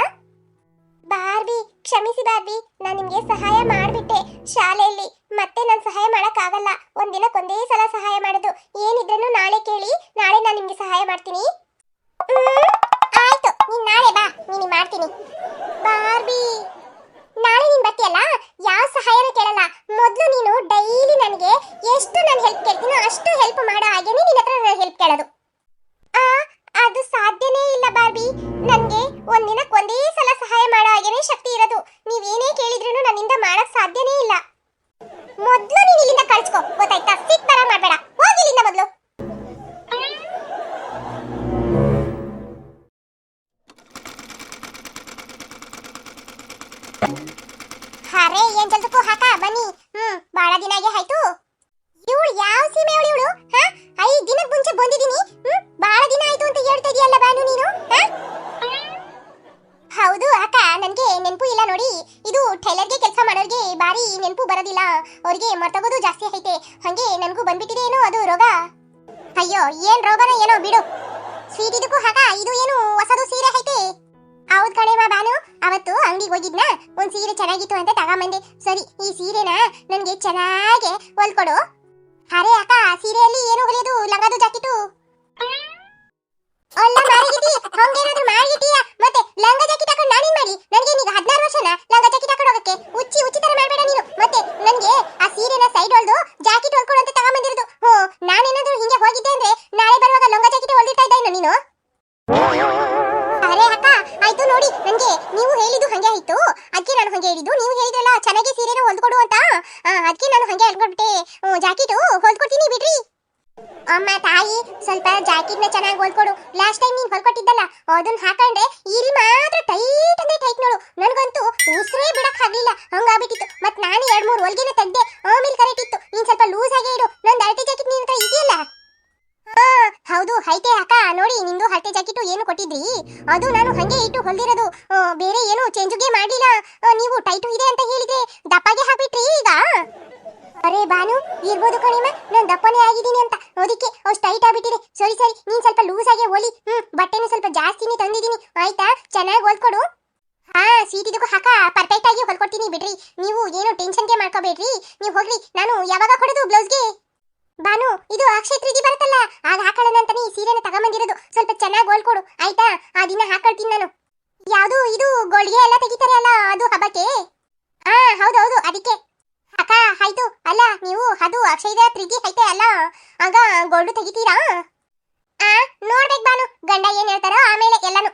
ಬಾರ್ಬಿ, ಕ್ಷಮಿಸಿ ಬಾರ್ಬಿ, ನಾನು ನಿಮ್ಗೆ ಸಹಾಯ ಮಾಡ್ಬಿಟ್ಟೆ ಶಾಲೆಯಲ್ಲಿ. ಮತ್ತೆ ನಾನು ಸಹಾಯ ಮಾಡಕ್ ಆಗಲ್ಲ. ಒಂದಿನಕ್ಕೊಂದೇ ಸಲ ಸಹಾಯ ಮಾಡೋದು. ಏನಿದ್ರೂ ನಾಳೆ ಕೇಳಿ, ನಾಳೆ ನಾನು ನಿಮ್ಗೆ ಸಹಾಯ ಮಾಡ್ತೀನಿ. ಆಯ್ತು, ನೀನ್ ನಾಳೆ ಬಾ, ನೀನು ಮಾಡ್ತೀನಿ. ಬಾರ್ಬಿ, ನಾಳೆ ನೀನ್ ಬರ್ತೀಯಲ್ಲ, ಯಾವ ಸಹಾಯನೂ ಕೇಳಲ್ಲ. ಮೊದಲು ನೀನು ಡೈಲಿ ನನಗೆ ಎಷ್ಟು ನಾನು ಹೆಲ್ಪ್ ಕೇಳ್ತೀನೋ ಅಷ್ಟು ಹೆಲ್ಪ್ ಮಾಡೋ ಹಾಗೇನೆ ನಿನ್ನ ಹತ್ರ ನಾನು ಹೆಲ್ಪ್ ಕೇಳೋದು. ಅದು ಸಾಧ್ಯನೇ ಇಲ್ಲ ಬಾರ್ಬಿ. ನನಗೆ ಒಂದಿನಕ್ಕೆ ಒಂದೇ ಸಲ ಸಹಾಯ ಮಾಡೋ ಹಾಗೇನೆ ಶಕ್ತಿ ಇರೋದು. ನೀವೇನೇ ಕೇಳಿದ್ರೂ ನನ್ನಿಂದ ಮಾಡಕ್ ಸಾಧ್ಯನೇ ಇಲ್ಲ. ಮೊದಲು ನೀನು ಇಲ್ಲಿಂದ ಕಳ್ಸ್ಕೊ, ಗೊತ್ತಾಯ್ತಾ? ಸಿಟ್ ತರ ಮಾಡಬೇಡ, ಹೋಗಿ ಇಲ್ಲಿಂದ ಮೊದಲು. ಅರೆ, ಏನ್ ಜಲ್ದಕ್ಕೂ ಹಾಕ ಬನ್ನಿ. ಬಹಳ ದಿನ ಆಯ್ತು. ಇವಳು ಯಾವ ಸೀಮೆ ಇವಳು? 5 ದಿನದ ಮುಂಚೆ ಬಂದಿದ್ದೀನಿ. ಬಹಳ ದಿನ ಆಯ್ತು ಅಂತ ಹೇಳ್ತಾ ಇದೀಯಲ್ಲ ಬಾನು ನೀನು? ಹೌದು ಅಕ್ಕ, ನನ್ಗೆ ನೆನಪು ಇಲ್ಲ ನೋಡಿ. ಇದು ಟೈಲರ್ಗೆ ಕೆಲಸ ಮಾಡೋರಿಗೆ ಬಾರಿ ನೆನಪು ಬರೋದಿಲ್ಲ. ಅವ್ರಿಗೆ ಮರ್ತೋಗೋದು ಜಾಸ್ತಿ ಐತೆ. ಹಂಗೆ ನನಗೂ ಬಂದ್ಬಿಟ್ಟಿದೆ ಏನೋ ಅದು ರೋಗ. ಅಯ್ಯೋ, ಏನ್ ರೋಗನ ಏನೋ ಬಿಡು. ಸ್ವೀಟ್ ಇದಕ್ಕೂ ಹಾಕ, ಇದು ಏನು ಹೊಸದು ಸೀರೆ ಐತೆ? ಹೌದ್ ಕಣೇಮ್ಮ ಬಾನು, ಅವತ್ತು ಅಂಗಡಿಗೆ ಹೋಗಿದ್ನ, ಒಂದ್ ಸೀರೆ ಚೆನ್ನಾಗಿತ್ತು ಅಂತ ತಗೊಂಬಂದೆ. ಸರಿ, ಈ ಸೀರೆನ ನನ್ಗೆ ಚೆನ್ನಾಗೆ ಹೊಲ್ಕೊಡು. ಅರೆ ಅಕ್ಕ, ಸೀರೆಯಲ್ಲಿ ಏನು ಹೊಲಿಯೋದು? ಲಂಗದು ಜಾಕೆಟು ಅಲ್ಲ ಮಾರಿಗಿಟಿ, ಹಂಗೇನಾದ್ರೂ ಮಾಡಿಗಿಟಿಯ? ಮತ್ತೆ ಲಂಗ ಜಾಕೆಟ್ ಹಾಕೊಂಡು ನಾನೇನ್ ಮಾಡಿ? ನನಗೆ ಈಗ 16 ವರ್ಷನ ಲಂಗ ಜಾಕೆಟ್ ಹಾಕೊಂಡು ಹೋಗಕ್ಕೆ? ಹುಚ್ಚಿ ತರ ಮಾಡ್ಬೇಡ ನೀನು. ಮತ್ತೆ ನನ್ಗೆ ಆ ಸೀರೆನ ಸೈಡ್ ಹೊಲ್ದು ಜಾಕೆಟ್ ಹೊಲ್ಕೊಡು ಅಂತ ತಗೊಂಬಂದಿರೋದು. ನಾನೇನಾದ್ರೂ ಹಿಂಗೆ ಹೋಗಿದ್ದೆ ಅಂದ್ರೆ ನಾಳೆ ಬರುವಾಗ ಲಂಗ ಜಾಕೆಟ್ ಹೊಲ್ದಿರ್ತಾ ಇದ್ದ ನೀನು. ಅರೆ ಅಕ್ಕ, ಆಯ್ತು ನೋಡಿ, ನನ್ಗೆ ನೀವು ಹೇಳಿದ್ದು ಹಂಗೆ ಆಯ್ತು, ಅದಕ್ಕೆ ನಾನು ಹಂಗೆ ಹೇಳಿದ್ದು. ನೀವು ಹೇಳಿದ್ರಲ್ಲ ಚೆನ್ನಾಗಿ ಸೀರೆನೂ ಹೊಲ್ಕೊಡು ಅಂತ, ಅದಕ್ಕೆ ನಾನು ಹಂಗೆ ಹೇಳ್ಕೊಟ್ಬಿಟ್ಟೆ. ಜಾಕೆಟು ಹೊಲ್ಕೊಡ್ತೀನಿ ಬಿಡ್ರಿ. ಅಮ್ಮ ತಾಯಿ, ಸ್ವಲ್ಪ ಜಾಕೆಟ್ನ ಚೆನ್ನಾಗಿ ಹೊಲ್ಕೊಡು. ಲಾಸ್ಟ್ ಟೈಮ್ ನೀನು ಹೊಲ್ಕೊಟ್ಟಿದ್ದಲ್ಲ, ಅದನ್ನ ಹಾಕೊಂಡೆ ಇಲ್ಲಿ ಮಾತ್ರ ಟೈಟ್ ಅಂದ್ರೆ ಟೈಟ್ ನೋಡು. ನನಗಂತೂ ಉಸಿರೇ ಬಿಡಕ್ ಆಗ್ಲಿಲ್ಲ, ಹಂಗಾಗ್ಬಿಟ್ಟಿತ್ತು. ಮತ್ ನಾನು 2-3 ಹೊಲ್ಗೆನ ತೆಗ್ದೆ, ಆಮೇಲೆ ಕರೆಕ್ಟ್ ಇತ್ತು. ನೀನ್ ಸ್ವಲ್ಪ ಲೂಸ್ ಆಗೇ ಇಡು. ನಂದು ಅಳತೆ ಜಾಕೆಟ್ ನಿನ್ನ ಹತ್ರ ಇದೆಯಲ್ಲ? ಹೌದು ಐತೆ ಅಕ್ಕ. ನೋಡಿ, ನಿಂದು ಹಳತೆ ಜಾಕೆಟು ಏನು ಕೊಟ್ಟಿದ್ರಿ, ಅದು ನಾನು ಹಂಗೆ ಇಟ್ಟು ಹೊಲ್ದಿರೋದು. ಬೇರೆ ಏನು ಚೇಂಜ್ಗೆ ಮಾಡ್ಲಿಲ್ಲ. ನೀವು ಟೈಟು ಇದೆ ಅಂತ ಹೇಳಿದ್ರೆ ದಪ್ಪಗೆ ಹಾಕ್ಬಿಟ್ರಿ ಈಗ. ಅರೆ ಬಾನು, ಇರ್ಬೋದು ಕಣಿಮ, ನಾನು ದಪ್ಪನೇ ಆಗಿದ್ದೀನಿ ಅಂತ, ಅದಕ್ಕೆ ಅಷ್ಟು ಟೈಟ್ ಆಗ್ಬಿಟ್ಟಿದೆ. ಸರಿ ಸರಿ, ನೀನ್ ಸ್ವಲ್ಪ ಲೂಸ್ ಆಗಿ ಹೊಲಿ. ಬಟ್ಟೆನೂ ಸ್ವಲ್ಪ ಜಾಸ್ತಿನೇ ತಂದಿದ್ದೀನಿ, ಆಯ್ತಾ? ಚೆನ್ನಾಗಿ ಹೊಲ್ಕೊಡು. ಸೀಟಿದಕ್ಕೂ ಹಾಕ ಪರ್ಫೆಕ್ಟ್ ಆಗಿ ಹೊಲ್ಕೊಡ್ತೀನಿ ಬಿಡ್ರಿ. ನೀವು ಏನು ಟೆನ್ಷನ್ಗೆ ಮಾಡ್ಕೋಬೇಡ್ರಿ. ನೀವು ಹೋಗ್ರಿ, ನಾನು ಯಾವಾಗ ಕೊಡೋದು ಬ್ಲೌಸ್ಗೆ? ಬಾನು, ಇದು ಅಕ್ಷಯ ತೃತೀಯ ಬರುತ್ತಲ್ಲ, ಆಗ ಹಾಕೊಳ್ಳೋಣ ಅಂತಾನೆ ಈ ಸೀರೆನ ತಗೊಂಬಂದಿರೋದು. ಸ್ವಲ್ಪ ಚೆನ್ನಾಗಿ ಹೊಲ್ಕೊಡು ಆಯ್ತಾ? ಆ ದಿನ ಹಾಕೊಳ್ತೀನಿ ನಾನು. ಯಾವುದು ಇದು ಗೋಲ್ಗೆ ಎಲ್ಲ ತೆಗಿತಾರೆ ಅಲ್ಲ, ಅದು ಹಬ್ಬಕ್ಕೆ? ಹೌದೌದು, ಅದಕ್ಕೆ ಅಕ್ಕ. ಆಯ್ತು ಅಲ್ಲ, ನೀವು ಅದು ಅಕ್ಷಯದ ತೃತೀಯ ಐತೆ ಅಲ್ಲ, ಆಗ ಗೋಲ್ಡು ತೆಗಿತೀರಾ? ನೋಡ್ಬೇಕು ಬಾನು, ಗಂಡ ಏನ್ ಹೇಳ್ತಾರೋ ಆಮೇಲೆ ಎಲ್ಲಾನು.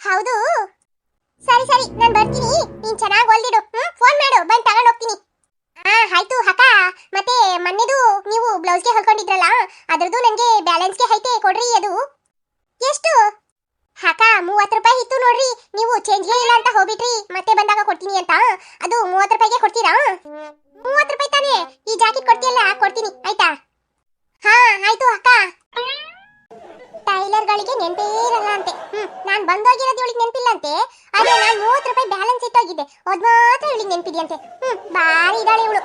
ಹೌದು, ಸರಿ ಸರಿ, ನಾನು ಬರ್ತೀನಿ. ನೀನ್ ಚೆನ್ನಾಗಿ ಹೊಲ್ದಿಡು. ಫೋನ್ ಮಾಡು, ಬಂದು ತಗೊಂಡು ಹೋಗ್ತೀನಿ. ಆಯ್ತು ಅಕ್ಕ. ಮತ್ತೆ ಮೊನ್ನೆದು ನೀವು ಬ್ಲೌಸ್ಗೆ ಹೊಲ್ಕೊಂಡಿದ್ರಲ್ಲ, ಅದ್ರದ್ದು ನನಗೆ ಬ್ಯಾಲೆನ್ಸ್ಗೆ ಐತೆ, ಕೊಡ್ರಿ. ಅದು ಎಷ್ಟು ಅಕ್ಕ? 30 ರೂಪಾಯಿ ಇತ್ತು ನೋಡ್ರಿ. ನೀವು ಚೇಂಜ್ಗೆ ಇಲ್ಲ ಅಂತ ಹೋಗ್ಬಿಟ್ರಿ, ಮತ್ತೆ ಬಂದಾಗ ಕೊಡ್ತೀನಿ ಅಂತ. ಅದು 30 ರೂಪಾಯಿಗೆ ಕೊಡ್ತೀರಾ? 30 ರೂಪಾಯಿ ತಾನೇ? ಈ ಜಾಕೆಟ್ ಕೊಡ್ತೀಯಲ್ಲ, ಕೊಡ್ತೀನಿ ಆಯ್ತಾ? ಆಯ್ತು ಅಕ್ಕ. ಟೈಲರ್ಗಳಿಗೆ ನೆನಪೇ ಇರಲ್ಲ ಅಂತೆ. ನಾನು ಬಂದೋಗಿರೋದು ಇವಳಿಗೆ ನೆನಪಿಲ್ಲ ಅಂತೆ. ಆದ್ರೆ ನಾನು 30 ರೂಪಾಯಿ ಬ್ಯಾಲೆನ್ಸ್ ಇಟ್ಟೋಗಿದ್ದೆ, ಅದ್ ಮಾತ್ರ ಇವಳಿಗೆ ನೆನಪಿದೆಯಂತೆ. ಬಾರಿ ಇದ್ದಾಳೆ ಇವಳು.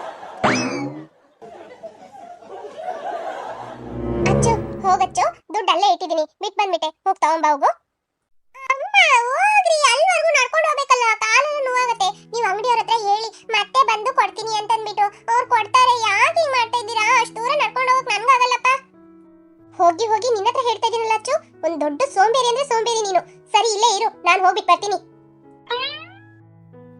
ಅಚ್ಚು, ಹೋಗಚ್ಚು, ದುಡ್ಡು ಅಲ್ಲೇ ಇಟ್ಟಿದ್ದೀನಿ, ಬಿಟ್ಟು ಬಂದ್ಬಿಟ್ಟೆ. ಹೋಗ್ ತಗೊಂಬ ಹೋಗು. ಅಮ್ಮ ಹೋಗ್ರಿ, ಅಲ್ಲಿವರೆಗೂ ನಡ್ಕೊಂಡು ಹೋಗ್ಬೇಕಲ್ಲ, ಕಾಲೆಲ್ಲ ನೋವಾಗತ್ತೆ. ನೀವು ಅಂಗಡಿಯವ್ರ ಹತ್ರ ಹೇಳಿ ಮತ್ತೆ ಬಂದು ಕೊಡ್ತೀನಿ ಅಂತಂದ್ಬಿಟ್ಟು ಅವ್ರು ಕೊಡ್ತಾರೆ. ಯಾಕೆ ಹಿಂಗ್ ಮಾಡ್ತಾ ಇದ್ದೀರಾ? ಅಷ್ಟು ದೂರ ನಡ್ಕೊಂಡು ಹೋಗಕ್ ನನ್ಗಾಗಲ್ಲಪ್ಪ. ಹೋಗಿ ಹೋಗಿ ನಿನ್ನ ಹತ್ರ ಹೇಳ್ತಾ ಇದೀನಲ್ಲ ಅಚ್ಚು, ಒಂದ್ ದೊಡ್ಡ ಸೋಂಬೇರಿ ಅಂದ್ರೆ ಸೋಂಬೇರಿ ನೀನು. ಸರಿ, ಇಲ್ಲೇ ಇರು, ನಾನು ಹೋಗ್ಬಿಟ್ಟು ಬರ್ತೀನಿ.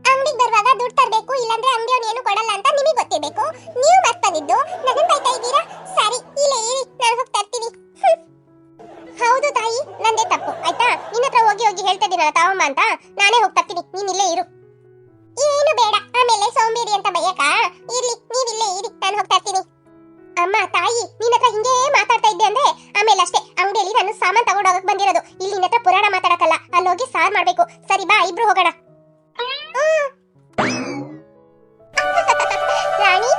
ಅಂಗಡಿಗೆ ಬರುವಾಗ ದುಡ್ಡು ತರಬೇಕು, ಇಲ್ಲಾಂದ್ರೆ ಅಂಗಡಿಯವನು ಏನು ಕೊಡಲ್ಲ ಅಂತ ನಿಮಗೆ ಗೊತ್ತಿರಬೇಕು. ನೀವು ಮತ್ ಬಂದಿದ್ದು ನನ್ನ ಬೈತಾ ಇದ್ದೀರಾ? ಸರಿ, ಇಲ್ಲೇ ಇರಿ, ನಾನು ಹೋಗಿ ತರ್ತೀನಿ. ಹೌದು ತಾಯಿ, ನಂದೇ ತಪ್ಪು ಆಯ್ತಾ? ನಿನ್ನ ಹತ್ರ ಹೋಗಿ ಹೋಗಿ ಹೇಳ್ತಾ ಇದೀನಲ್ಲ ತಾವಮ್ಮ ಅಂತ, ನಾನೇ ಹೋಗಿ ತರ್ತೀನಿ. ನೀನ್ ಇಲ್ಲೇ ಇರು. ಏನು ಬೇಡ, ಆಮೇಲೆ ಸೋಂಬೇರಿ ಅಂತ ಬೈಯಕ. ಇರ್ಲಿ, ನೀವಿಲ್ಲೇ ಇರಿ, ನಾನು ಹೋಗಿ ತರ್ತೀನಿ. ಅಮ್ಮ ತಾಯಿ, ನಿನ್ನ ಹತ್ರ ಹಿಂಗೆ ಮಾತಾಡ್ತಾ ಇದ್ದೆ ಅಂದ್ರೆ ಆಮೇಲೆ ಅಷ್ಟೇ. ಅಂಗಡಿಯಲ್ಲಿ ನಾನು ಸಾಮಾನು ತಗೊಂಡು ಹೋಗಕ್ ಬಂದಿರೋದು, ಇಲ್ಲಿ ನಿನ್ನ ಹತ್ರ ಪುರಾಣ ಮಾತಾಡಕಲ್ಲ. ಅಲ್ಲಿ ಹೋಗಿ ಸಾರ್ ಮಾಡ್ಬೇಕು. ಸರಿ ಬಾ, ಇಬ್ರು ಹೋಗೋಣ. ರಾಣಿ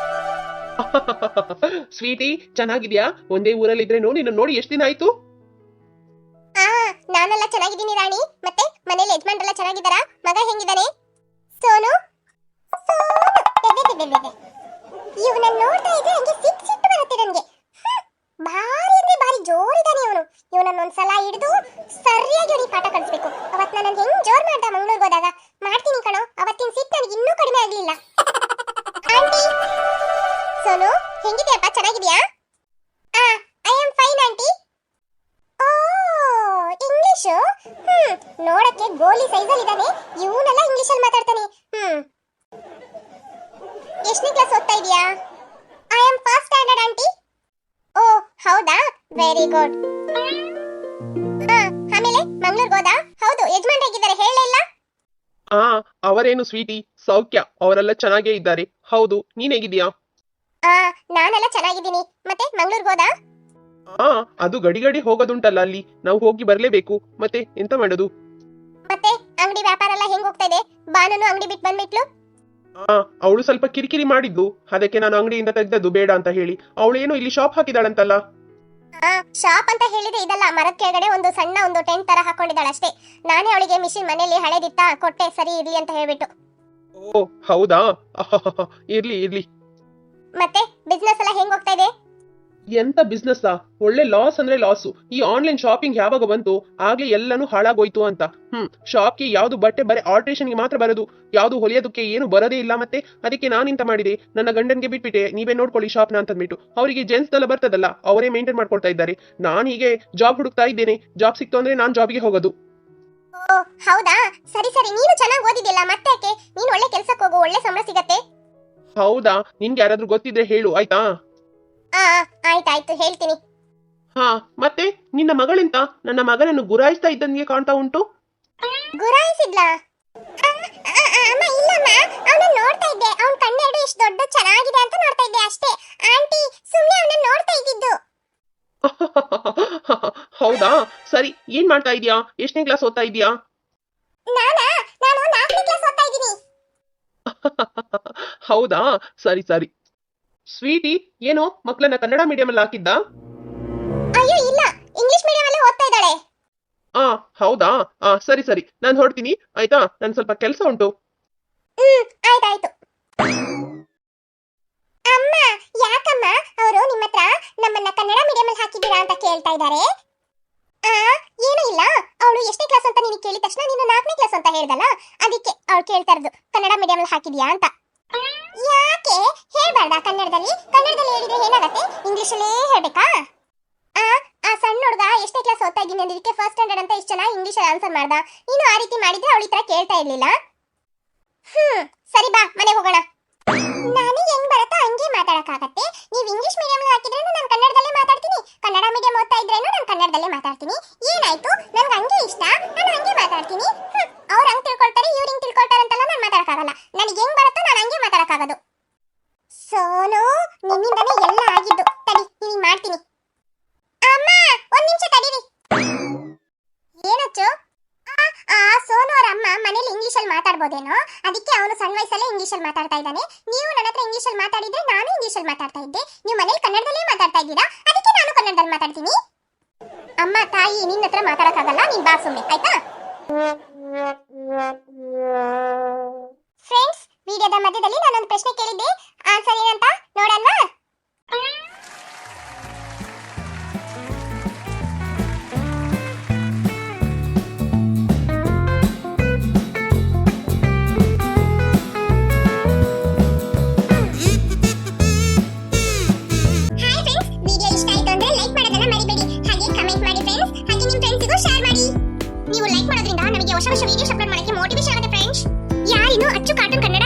ಸ್ವೀಟಿ, ಚೆನ್ನಾಗಿದ್ಯಾ? ಒಂದೇ ಊರಲ್ಲಿದ್ರೆ ನಿನ್ನ ನೋಡಿ ಎಷ್ಟು ದಿನ ಆಯ್ತು? ನಾನೆಲ್ಲ ಚೆನ್ನಾಗಿದ್ದೀನಿ ರಾಣಿ. ಮತ್ತೆ ಮನೇಲಿ ಯಜಮಾನ್ರೆಲ್ಲ ಚೆನ್ನಾಗಿದ್ದಾರಾ? ಮಗ ಹೆಂಗಿದ್ದಾನೆ? ಸೋನು ಇವನ ನೋಡ್ತಾ ಇದ್ರೆ ಹಂಗೆ ಸಿಟ್ಟು ಬರುತ್ತೆ ನನಗೆ. ಭಾರಿ ಅಂದ್ರೆ ಭಾರಿ ಜೋರಿದ್ದಾನೆ ಇವನು. ಇವನನ್ನೊಂದ್ಸಲ ಹಿಡಿದು ಸರಿಯಾಗಿ ಅವನಿಗೆ ಪಾಠ ಕಲಿಸ್ಬೇಕು. ಅವತ್ ನಾನು ಹೆಂಗ್ ಜೋರ್ ಮಾಡ್ದ ಮಂಗಳೂರಿಗೆ ಹೋದಾಗ. ಮಾಡ್ತೀನಿ ಕಣೋ, ಅವತ್ತಿನ ಸಿಟ್ಟು ನನಗೆ ಇನ್ನೂ ಕಡಿಮೆ ಆಗ್ಲಿಲ್ಲ. ಆಂಟಿ, ಸೋನು ಹೆಂಗಿದ್ಯಪ್ಪ? ಚೆನ್ನಾಗಿದ್ಯಾ? I am fine aunty. English ನೋಡಕ್ಕೆ ಗೋಲಿ ಸೈಜಲ್ಲಿ ಇದ್ದಾನೆ. ಇವನೆಲ್ಲ ಇಂಗ್ಲಿಷಲ್ಲಿ ಮಾತಾಡ್ತಾನೆ. ಎಷ್ಟನೇ ಕ್ಲಾಸ್ ಓದ್ತಾ ಇದೀಯಾ? I am first standard aunty. ಓ ಹೌದಾ, ವೆರಿ ಗುಡ್. ಆಮೇಲೆ ಮಂಗಳೂರಿಗೆ ಹೋದ? ಹೌದು, ಯಜಮಾನ್ ಹೇಗಿದ್ದಾರೆ ಹೇಳೇ ಇಲ್ಲ? ಅವರೇನು ಸ್ವೀಟಿ, ಸೌಖ್ಯ, ಅವರೆಲ್ಲ ಚೆನ್ನಾಗೇ ಇದ್ದಾರೆ. ಹೌದು, ನೀನ್ ಹೇಗಿದ್ಯಾ? ನಾನೆಲ್ಲ ಚೆನ್ನಾಗಿದ್ದೀನಿ. ಮತ್ತೆ ಮಂಗಳೂರಿಗೆ ಹೋದ? ಅದು ಗಡಿ ಗಡಿ ಹೋಗೋದುಂಟಲ್ಲ, ಅಲ್ಲಿ ನಾವು ಹೋಗಿ ಬರ್ಲೇಬೇಕು. ಮತ್ತೆ ಎಂತ ಮಾಡೋದು? ಮತ್ತೆ ಅಂಗಡಿ ವ್ಯಾಪಾರ ಎಲ್ಲ ಹೆಂಗ್ ಹೋಗ್ತಾ ಇದೆ? ಬಾನನು ಅಂಗಡಿ ಬಿಟ್ಟು ಬಂದ್ಬಿಟ್ಲು. ಅವಳು ಸ್ವಲ್ಪ ಕಿರಿಕಿರಿ ಮಾಡಿದ್ಲು, ಅದಕ್ಕೆ ನಾನು ಅಂಗಡಿಯಿಂದ ತೆಗ್ದದ್ದು ಬೇಡ ಅಂತ ಹೇಳಿ. ಅವಳೇನು ಇಲ್ಲಿ ಶಾಪ್ ಹಾಕಿದಾಳಂತಲ್ಲ. ಶಾಪ್ ಅಂತ ಹೇಳಿದ್ರೆ ಇದಲ್ಲ, ಮರದ ಕೆಳಗಡೆ ಒಂದು ಸಣ್ಣ ಒಂದು ಟೆಂಟ್ ತರ ಹಾಕೊಂಡಿದ್ದಾಳೆ ಅಷ್ಟೇ. ನಾನೇ ಅವಳಿಗೆ ಮಿಷಿನ್ ಮನೆಯಲ್ಲಿ ಹಳೆದಿತ್ತ ಕೊಟ್ಟೆ, ಸರಿ ಇರ್ಲಿ ಅಂತ ಹೇಳ್ಬಿಟ್ಟು. ಓ ಹೌದಾ, ಇರ್ಲಿ ಇರ್ಲಿ. ಮತ್ತೆ ಬಿಸ್ನೆಸ್ ಎಲ್ಲ ಹೆಂಗ್ ಹೋಗ್ತಾ ಇದೆ? ಎಂತ ಬಿಸ್ನೆಸ್? ಒಳ್ಳೆ ಲಾಸ್ ಅಂದ್ರೆ ಲಾಸು. ಈ ಆನ್ಲೈನ್ ಶಾಪಿಂಗ್ ಯಾವಾಗ ಬಂತು ಆಗ್ಲೇ ಎಲ್ಲಾನು ಹಾಳಾಗೋಯ್ತು ಅಂತ. ಶಾಪ್ಗೆ ಯಾವ್ದು ಬಟ್ಟೆ ಬರೀ ಆಲ್ಟ್ರೇಷನ್ಗೆ ಮಾತ್ರ ಬರೋದು, ಯಾವ್ದು ಹೊಲಿಯೋದಕ್ಕೆ ಏನು ಬರೋದೇ ಇಲ್ಲ. ಮತ್ತೆ ಅದಕ್ಕೆ ನಾನಿಂತ ಮಾಡಿದೆ, ನನ್ನ ಗಂಡನ್ಗೆ ಬಿಟ್ಬಿಟ್ಟೆ, ನೀವೇ ನೋಡ್ಕೊಳ್ಳಿ ಶಾಪ್ನ ಅಂತಂದ್ಬಿಟ್ಟು. ಅವರಿಗೆ ಜೆಂಟ್ಸ್ ಎಲ್ಲ ಬರ್ತದಲ್ಲ, ಅವರೇ ಮೇಂಟೈನ್ ಮಾಡ್ಕೊಳ್ತಾ ಇದ್ದಾರೆ. ನಾನು ಹೀಗೆ ಜಾಬ್ ಹುಡುಕ್ತಾ ಇದ್ದೇನೆ. ಜಾಬ್ ಸಿಕ್ತು ಅಂದ್ರೆ ನಾನು ಜಾಬ್ಗೆ ಹೋಗೋದು. ಓ ಹೌದಾ, ಸರಿ ಸರಿ. ನೀನು ಚೆನ್ನಾಗಿ ಓದಿದ್ದಿಲ್ಲ, ಮತ್ತೆ ಯಾಕೆ? ನೀನು ಒಳ್ಳೆ ಕೆಲ್ಸಕ್ಕೆ ಹೋಗು, ಒಳ್ಳೆ ಸಂಬಳ ಸಿಗತ್ತೆ. ಹೌದಾ, ನಿನ್ಗೆ ಯಾರಾದ್ರೂ ಗೊತ್ತಿದ್ರೆ ಹೇಳು ಆಯ್ತಾ? ಆಯ್ತಾಯ್ತು, ಹೇಳ್ತೀನಿ. ಮತ್ತೆ ನಿನ್ನ ಮಗಳೆಂತ ನನ್ನ ಮಗನನ್ನು ಗುರಾಯಿಸ್ತಾ ಇದ್ದಂಗೆ ಕಾಣ್ತಾ ಉಂಟು. ಗುರಾಯಿಸಿದ್ಲಾ? ಅಮ್ಮ ಇಲ್ಲಮ್ಮ, ಅವನ ನೋಡ್ತಾ ಇದ್ದೆ. ಅವನ ಕಣ್ಣೆರಡು ಎಷ್ಟು ದೊಡ್ಡ ಚೆನ್ನಾಗಿದೆ ಅಂತ ನೋಡ್ತಾ ಇದ್ದೆ ಅಷ್ಟೇ. ಆಂಟಿ ಸುಮ್ಮನೆ ಅವನ ನೋಡ್ತಾ ಇದ್ದಿದ್ದು. ಹೌದಾ, ಸರಿ. ಏನ್ ಮಾಡ್ತಾ ಇದೀಯಾ? ಎಷ್ಟನೇ ಕ್ಲಾಸ್ ಓದ್ತಾ ಇದೀಯಾ? ನಾನು 4ನೇ ಕ್ಲಾಸ್ ಓದ್ತಾ ಇದ್ದೀನಿ. ಹೌದಾ, ಸರಿ ಸರಿ. ಸ್ವೀಟಿ, ಏನೋ ಮಕ್ಕಳನ್ನ ಕನ್ನಡ ಮೀಡಿಯಂ ಅಲ್ಲಿ ಹಾಕಿದ್ದ? ಅಯ್ಯೋ ಇಲ್ಲ, ಇಂಗ್ಲಿಷ್ ಮೀಡಿಯಂ ಅಲ್ಲೇ ಓದ್ತಾ ಇದ್ದಾಳೆ. ಹೌದಾ, ಸರಿ ಸರಿ. ನಾನು ಹೊರಡ್ತೀನಿ, ಆಯ್ತಾ? ನನ್ ಸ್ವಲ್ಪ ಕೆಲಸ ಉಂಟು. ಆಯ್ತಾಯ್ತು. ಅಮ್ಮ, ಯಾಕಮ್ಮ ಅವರು ನಿಮ್ಮ ಹತ್ರ ನಮ್ಮನ್ನ ಕನ್ನಡ ಮೀಡಿಯಂ ಅಲ್ಲಿ ಹಾಕಿದ್ದೀರಾ ಅಂತ ಕೇಳ್ತಾ ಇದ್ದಾರೆ? ಏನೂ ಇಲ್ಲ, ಅವಳು ಎಷ್ಟನೇ ಕ್ಲಾಸ್ ಅಂತ ನಿನಗೆ ಕೇಳಿದ ತಕ್ಷಣ ನೀನು 4ನೇ ಕ್ಲಾಸ್ ಅಂತ ಹೇಳ್ದಲ್ಲ, ಅದಕ್ಕೆ ಅವಳು ಕೇಳ್ತಾ ಇರೋದು ಕನ್ನಡ ಮೀಡಿಯಂ ಅಲ್ಲಿ ಹಾಕಿದ್ಯಾ ಅಂತ. ಯಾಕೆ ಹೇಳ್ಬಾರ್ದಾ ಕನ್ನಡದಲ್ಲಿ? ಕನ್ನಡದಲ್ಲಿ ಹೇಳಿದ್ರೆ ಏನಾಗತ್ತೆ? ಇಂಗ್ಲಿಷಲ್ಲೇ ಹೇಳ್ಬೇಕಾ? ಆ ಸಣ್ಣ ಹುಡುಗ ಎಷ್ಟನೇ ಕ್ಲಾಸ್ ಓದ್ತಾ ಇದ್ದೀನಿ ಅಂದಿದ್ದಕ್ಕೆ ಫಸ್ಟ್ ಸ್ಟ್ಯಾಂಡರ್ಡ್ ಅಂತ ಇಷ್ಟು ಚೆನ್ನಾಗಿ ಇಂಗ್ಲಿಷ್ ಆನ್ಸರ್ ಮಾಡ್ದ. ನೀನು ಆ ರೀತಿ ಮಾಡಿದ್ರೆ ಅವಳ ಹತ್ರ ಕೇಳ್ತಾ ಇರ್ಲಿಲ್ಲ. ಸರಿ ಬಾ, ಮನೆಗೆ ಹೋಗೋಣ. ನನಗೆ ಹೆಂಗ್ ಬರತ್ತಾ ಹಂಗೆ ಮಾತಾಡಕ್ಕಾಗತ್ತೆ. ನೀವು ಇಂಗ್ಲಿಷ್ ಮೀಡಿಯಂ ಹಾಕಿದ್ರೇನು ನಾನು ಕನ್ನಡದಲ್ಲೇ ಮಾತಾಡ್ತೀನಿ, ಕನ್ನಡ ಮೀಡಿಯಂ ಓದ್ತಾ ಇದ್ರೇನು ನಾನು ಕನ್ನಡದಲ್ಲೇ ಮಾತಾಡ್ತೀನಿ. ಏನಾಯ್ತು? ನನ್ಗೆ ಹಂಗೆ ಇಷ್ಟ, ನಾನು ಹಂಗೆ ಮಾತಾಡ್ತೀನಿ. ಅವ್ರು ಹಂಗೆ ತಿಳ್ಕೊಳ್ತಾರೆ, ಇವ್ರು ಹಿಂಗೆ ತಿಳ್ಕೊಳ್ತಾರೆ ಅಂತೆಲ್ಲ ನಾನು ಮಾತಾಡಕ್ಕಾಗಲ್ಲ. ನನಗೆ ಹೆಂಗ್ ಬರುತ್ತೋ ನಾನು ಹಂಗೆ ಮಾತಾಡಕ್ಕಾಗೋದು. ಸೋನು, ನಿನ್ನಿಂದನೇ ಎಲ್ಲ ಆಗಿದ್ದು. ತಡಿ, ನೀನು ಮಾಡ್ತೀನಿ. ಅಮ್ಮ, ಒಂದ್ ನಿಮಿಷ ತಡೀರಿ. ಏನಚ್ಚು? ಸೋನು ಅವರ ಅಮ್ಮ ಮನೇಲಿ ಇಂಗ್ಲಿಷ್ ಅಲ್ಲಿ ಮಾತಾಡ್ಬೋದೇನೋ, ಅದಕ್ಕೆ ಅವನು ಸಣ್ಣ ವಯಸ್ಸಲ್ಲೇ ಇಂಗ್ಲಿಷ್ ಅಲ್ಲಿ ಮಾತಾಡ್ತಾ ಇದ್ದಾನೆ. ನೀವು ನನ್ನ ಹತ್ರ ಇಂಗ್ಲಿಷ್ ಅಲ್ಲಿ ಮಾತಾಡಿದ್ರೆ ನಾನು ಇಂಗ್ಲಿಷ್ ಅಲ್ಲಿ ಮಾತಾಡ್ತಾ ಇದ್ದೆ. ನೀವು ಮನೇಲಿ ಕನ್ನಡದಲ್ಲೇ ಮಾತಾಡ್ತಾ ಇದ್ದೀರಾ, ಅದಕ್ಕೆ ನಾನು ಕನ್ನಡದಲ್ಲಿ ಮಾತಾಡ್ತೀನಿ. ಅಮ್ಮ ತಾಯಿ, ನಿನ್ನ ಹತ್ರ ಮಾತಾಡಕ್ಕಾಗಲ್ಲ, ನೀನ್ ಬಾ ಸುಮ್ಮನೆ, ಆಯ್ತಾ? ಫ್ರೆಂಡ್ಸ್, ವಿಡಿಯೋದ ಮಧ್ಯದಲ್ಲಿ ನಾನೊಂದು ಪ್ರಶ್ನೆ ಕೇಳಿದ್ದೆ, ಆನ್ಸರ್ ಏನಂತ ನೋಡಲ್ವಾ? ಹೊಸ ವಿಡಿಯೋಸ್ ಅಪ್ಲೋಡ್ ಮಾಡಕ್ಕೆ ಮೋಟಿವೇಶನ್ ಆಗುತ್ತೆ ಫ್ರೆಂಡ್ಸ್. ಯಾರಿನ್ನು ಅಚ್ಚು ಕಾರ್ಟೂನ್ ಕನ್ನಡ